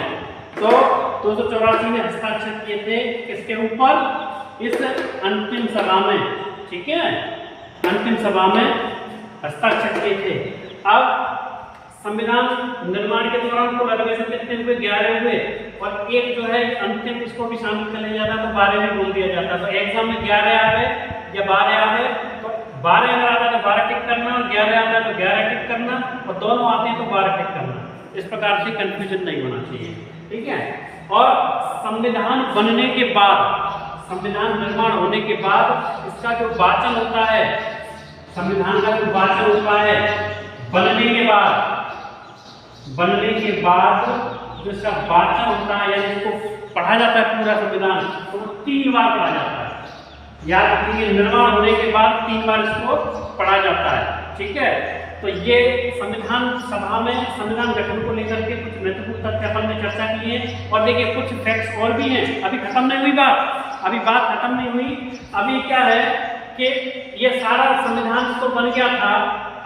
तो 284 ने हस्ताक्षर किए थे किसके ऊपर, इस अंतिम सभा में, ठीक है, अंतिम सभा में हस्ताक्षर किए थे। अब संविधान निर्माण के दौरान कुल अधिवेशन कितने हुए, 11 हुए, और एक जो है अंतिम इसको भी शामिल कर लिया जाता तो 12 भी बोल दिया जाता। तो एग्जाम में 11 आ गए या 12 आ गए, तो 12 अगर आता है तो 12 टिक करना, 11 आता है तो 11 टिक करना, और दोनों आते हैं तो 12 टिक करना। इस प्रकार से कंफ्यूजन नहीं होना चाहिए, ठीक है। और संविधान बनने के बाद, संविधान निर्माण होने के बाद इसका जो वाचन होता है, संविधान का जो वाचन होता है बनने के बाद जो इसका वाचन होता है, यानी इसको पढ़ा जाता है पूरा संविधान, तो वो 3 बार पढ़ा जाता है। याद रखिए निर्माण होने के बाद 3 बार इसको पढ़ा जाता है, ठीक है। तो ये संविधान सभा में संविधान गठन को लेकर के कुछ महत्वपूर्ण तथ्य अपन ने चर्चा की है। और देखिए कुछ फैक्ट्स और भी हैं, अभी खत्म नहीं हुई बात, अभी बात खत्म नहीं हुई। अभी क्या है कि ये सारा संविधान तो बन गया था,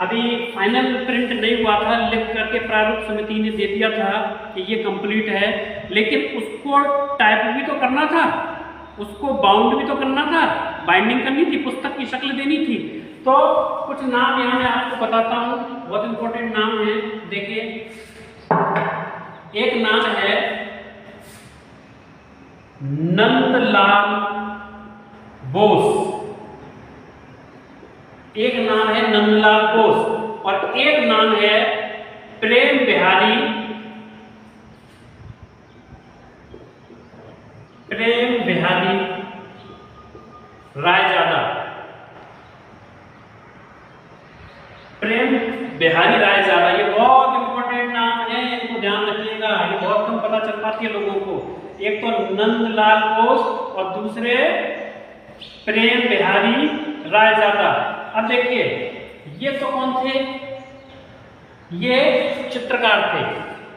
अभी फाइनल प्रिंट नहीं हुआ था, लिख करके प्रारूप समिति ने दे दिया था कि ये कंप्लीट है, लेकिन उसको टाइप भी तो करना था, उसको बाउंड भी तो करना था, बाइंडिंग करनी थी, पुस्तक qui शक्ल देनी थी। तो कुछ नाम यहाँ मैं आपको बताता हूँ, बहुत इंपॉर्टेंट नाम है। देखिए एक नाम है नंदलाल बोस, एक नाम है नंदलाल बोस, और एक नाम है प्रेम बिहारी रायजादा। प्रेम बिहारी रायजादा, ये बहुत इंपॉर्टेंट नाम है, इनको ध्यान रखिएगा, ये बहुत कम पता चल पाती है लोगों को। एक तो नंदलाल बोस और दूसरे प्रेम बिहारी रायजादा। अब देखिए ये तो कौन थे, ये चित्रकार थे।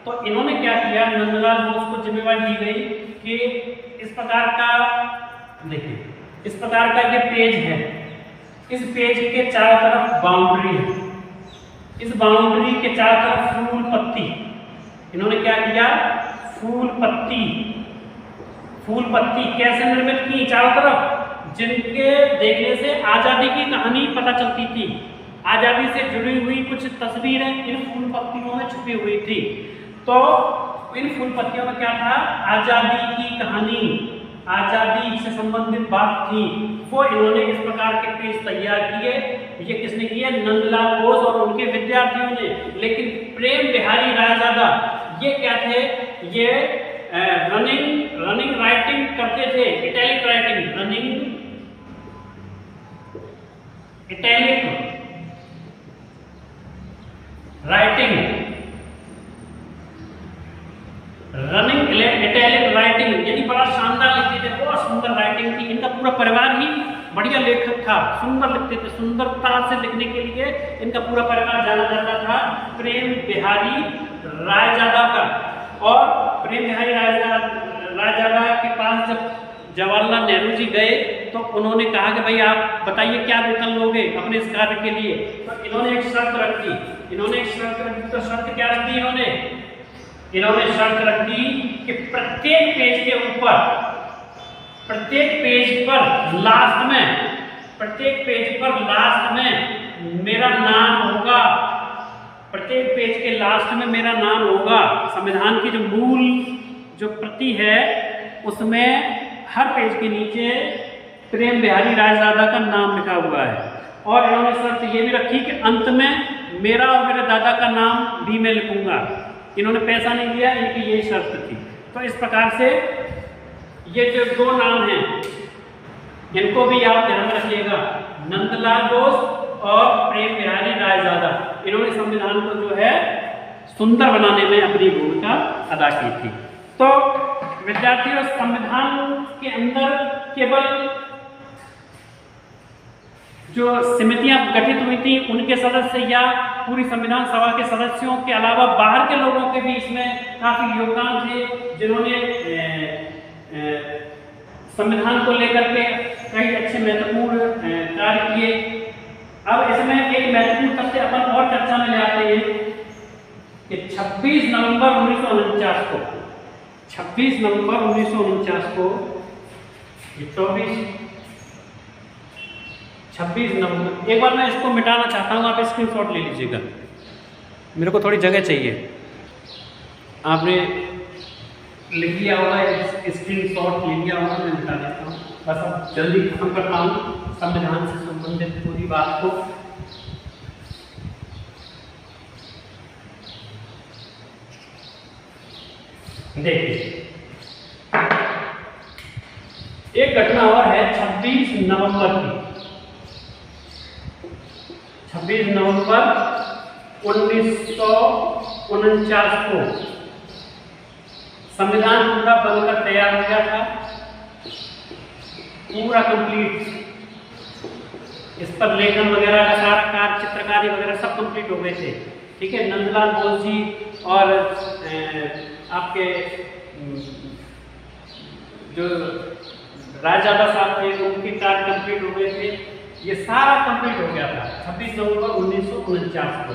तो इन्होंने क्या किया, नंदलाल बोस को जिम्मेवारी दी गई कि इस प्रकार का, देखिए इस प्रकार का ये पेज है, इस पेज के चारों तरफ बाउंड्री है, इस बाउंड्री के चारों तरफ फूल पत्ती, इन्होंने क्या किया, फूल पत्ती कैसे निर्मित की चारों तरफ, जिनके देखने से आजादी की कहानी पता चलती थी, आजादी से जुड़ी हुई कुछ तस्वीरें इन फूल पत्तियों में छुपी हुई थी। तो इन फूल पत्तियों में क्या था, आजादी की कहानी, आजादी से संबंधित बात थी, वो इन्होंने इस प्रकार के पेज तैयार किए। ये किसने किए, नंदलाल बोस और उनके विद्यार्थियों ने। लेकिन प्रेम बिहारी रायजादा ये क्या थे, ये रनिंग राइटिंग करते थे, italic writing, running italic writing italic writing, यानी बड़ा शानदार लिखते थे, बहुत सुंदर राइटिंग थी। इनका पूरा परिवार ही बढ़िया लेखक था, सुंदर लिखते थे। सुंदरता से लिखने के लिए इनका पूरा परिवार जाना जाता था प्रेम बिहारी रायजादा का। और प्रेम बिहारी रायजादा के पास जब जवाहरलाल नेहरू जी गए तो उन्होंने कहा कि भाई आप बताइए क्या वेतन लोगे अपने इस कार्य के लिए। तो इन्होंने एक शर्त रखी, तो शर्त क्या रख दी इन्होंने शर्त रख दी कि प्रत्येक पेज पर लास्ट में मेरा नाम होगा, प्रत्येक पेज के लास्ट में मेरा नाम होगा। संविधान की जो मूल जो प्रति है उसमें हर पेज के नीचे प्रेम बिहारी रायजादा का नाम लिखा हुआ है। और इन्होंने शर्त ये भी रखी कि अंत में मेरा और मेरे दादा का नाम भी मैं लिखूंगा। इन्होंने पैसा नहीं लिया, इनकी ये शर्त थी। तो इस प्रकार से ये जो दो नाम हैं इनको भी आप ध्यान रखिएगा, नंदलाल बोस और प्रेम बिहारी रायजादा। इन्होंने संविधान को जो है सुंदर बनाने में अपनी भूमिका अदा की थी। तो विद्यार्थियों, संविधान के अंदर केवल जो समितियां गठित हुई थी उनके सदस्य या पूरी संविधान सभा के सदस्यों के अलावा बाहर के लोगों के भी इसमें काफी योगदान थे, जिन्होंने संविधान को लेकर के कई अच्छे महत्वपूर्ण कार्य किए। अब इसमें एक महत्वपूर्ण तथ्य अपन और चर्चा में ले आते हैं कि 26 नवंबर 1949 को 26 नवंबर, एक बार मैं इसको मिटाना चाहता हूँ, आप स्क्रीनशॉट ले लीजिएगा, मेरे को थोड़ी जगह चाहिए। आपने लिख लिया होगा, स्क्रीनशॉट ले लिया होगा, मैं मिटा देता हूँ। बस अब जल्दी खत्म करता हूँ संविधान से संबंधित पूरी बात को। देखिए, एक घटना और है 26 नवंबर की। 26 नवंबर 1949 को संविधान पूरा बनकर तैयार हो गया था, पूरा कंप्लीट। इस पर लेखन वगैरह का सारा कार्य, चित्रकारी वगैरह सब कंप्लीट हो गए थे। ठीक है, नंदलाल बोस जी और आपके जो रायजादा साहब थे उनके कार्य कंप्लीट हो गए थे। ये सारा कंप्लीट हो गया था 26 नवंबर 1949 को।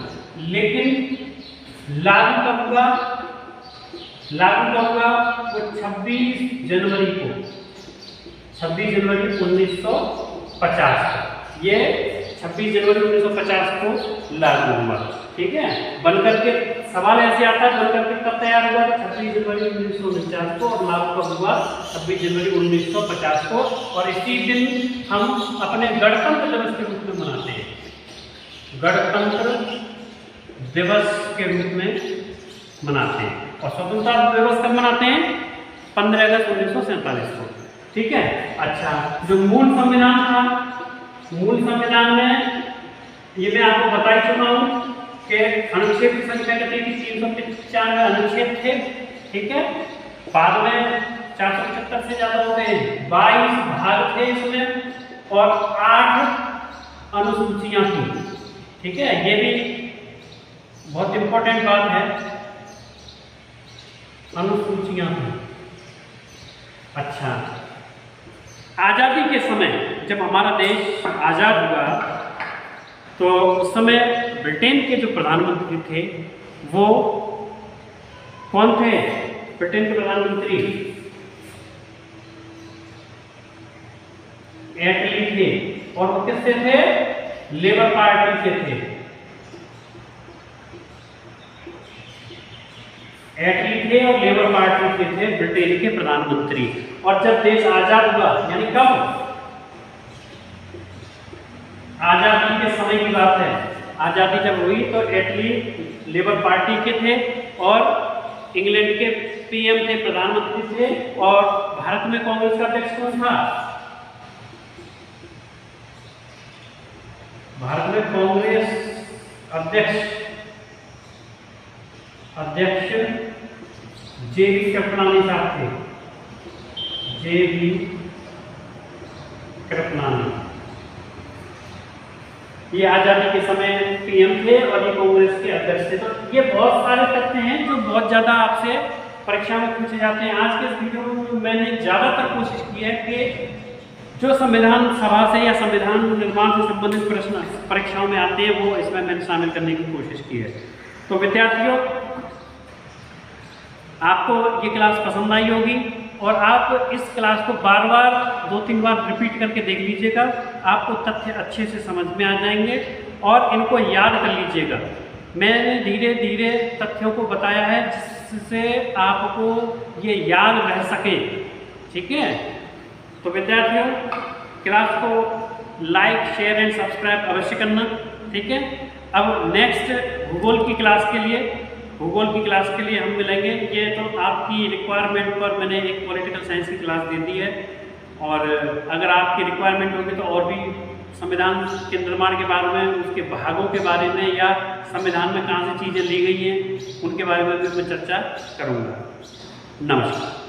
लेकिन लागू कब हुआ? वो 26 जनवरी को, 26 जनवरी 1950 को। ये 26 जनवरी 1950 को लागू हुआ। ठीक है, बनकर के सवाल ऐसे आता है, बनकर के कब तैयार हुआ? 26 जनवरी 1949 को, और लागू कब हुआ? 26 जनवरी 1950 को। और इसी दिन हम अपने गणतंत्र दिवस के रूप में मनाते हैं, गणतंत्र दिवस के रूप में मनाते हैं। और स्वतंत्रता दिवस कब मनाते हैं? 15 अगस्त 1947 को। ठीक है, अच्छा, जो मूल संविधान था, मूल संविधान में ये मैं आपको बता ही चुका हूं कि अनुच्छेद की संख्या कितनी थी? 395 अनुच्छेद थे। ठीक है, बाद में 475 से ज्यादा हो गए, 22 भाग थे इसमें और 8 अनुसूचियां थी। ठीक है, ये भी बहुत इंपॉर्टेंट बात है, अनुसूचियां थी। अच्छा, आजादी के समय जब हमारा देश आजाद हुआ तो उस समय ब्रिटेन के जो प्रधानमंत्री थे वो कौन थे? ब्रिटेन के प्रधानमंत्री एटली थे। और वो किससे थे? लेबर पार्टी से थे। एटली थे और लेबर पार्टी से थे ब्रिटेन के प्रधानमंत्री। और जब देश आजाद हुआ, यानी कब? आजादी के समय की बात है। आजादी जब हुई तो एटली लेबर पार्टी के थे और इंग्लैंड के पीएम थे, प्रधानमंत्री थे। और भारत में कांग्रेस का अध्यक्ष कौन था? भारत में कांग्रेस अध्यक्ष जे.बी. कृपलानी साहब थे, जे.बी. कृपलानी। ये आज़ादी के समय पीएम थे और ये कांग्रेस के अध्यक्ष थे। तो ये बहुत सारे तथ्य हैं जो बहुत ज़्यादा आपसे परीक्षा में पूछे जाते हैं। आज के इस वीडियो में मैंने ज़्यादातर कोशिश की है कि जो संविधान सभा से या संविधान निर्माण से संबंधित प्रश्न परीक्षाओं में आते हैं वो इसमें मैंने शामिल करने की कोशिश की है। तो विद्यार्थियों, आपको ये क्लास पसंद आई होगी और आप इस क्लास को बार बार 2-3 बार रिपीट करके देख लीजिएगा। आपको तथ्य अच्छे से समझ में आ जाएंगे और इनको याद कर लीजिएगा। मैंने धीरे धीरे तथ्यों को बताया है जिससे आपको ये याद रह सके। ठीक है, तो विद्यार्थियों, क्लास को लाइक, शेयर एंड सब्सक्राइब अवश्य करना। ठीक है, अब नेक्स्ट भूगोल की क्लास के लिए हम मिलेंगे। ये तो आपकी रिक्वायरमेंट पर मैंने एक पॉलिटिकल साइंस की क्लास दे दी है और अगर आपकी रिक्वायरमेंट होगी तो और भी संविधान के निर्माण के बारे में, उसके भागों के बारे में या संविधान में कहाँ से चीज़ें ली गई हैं उनके बारे में भी मैं चर्चा करूँगा। नमस्कार।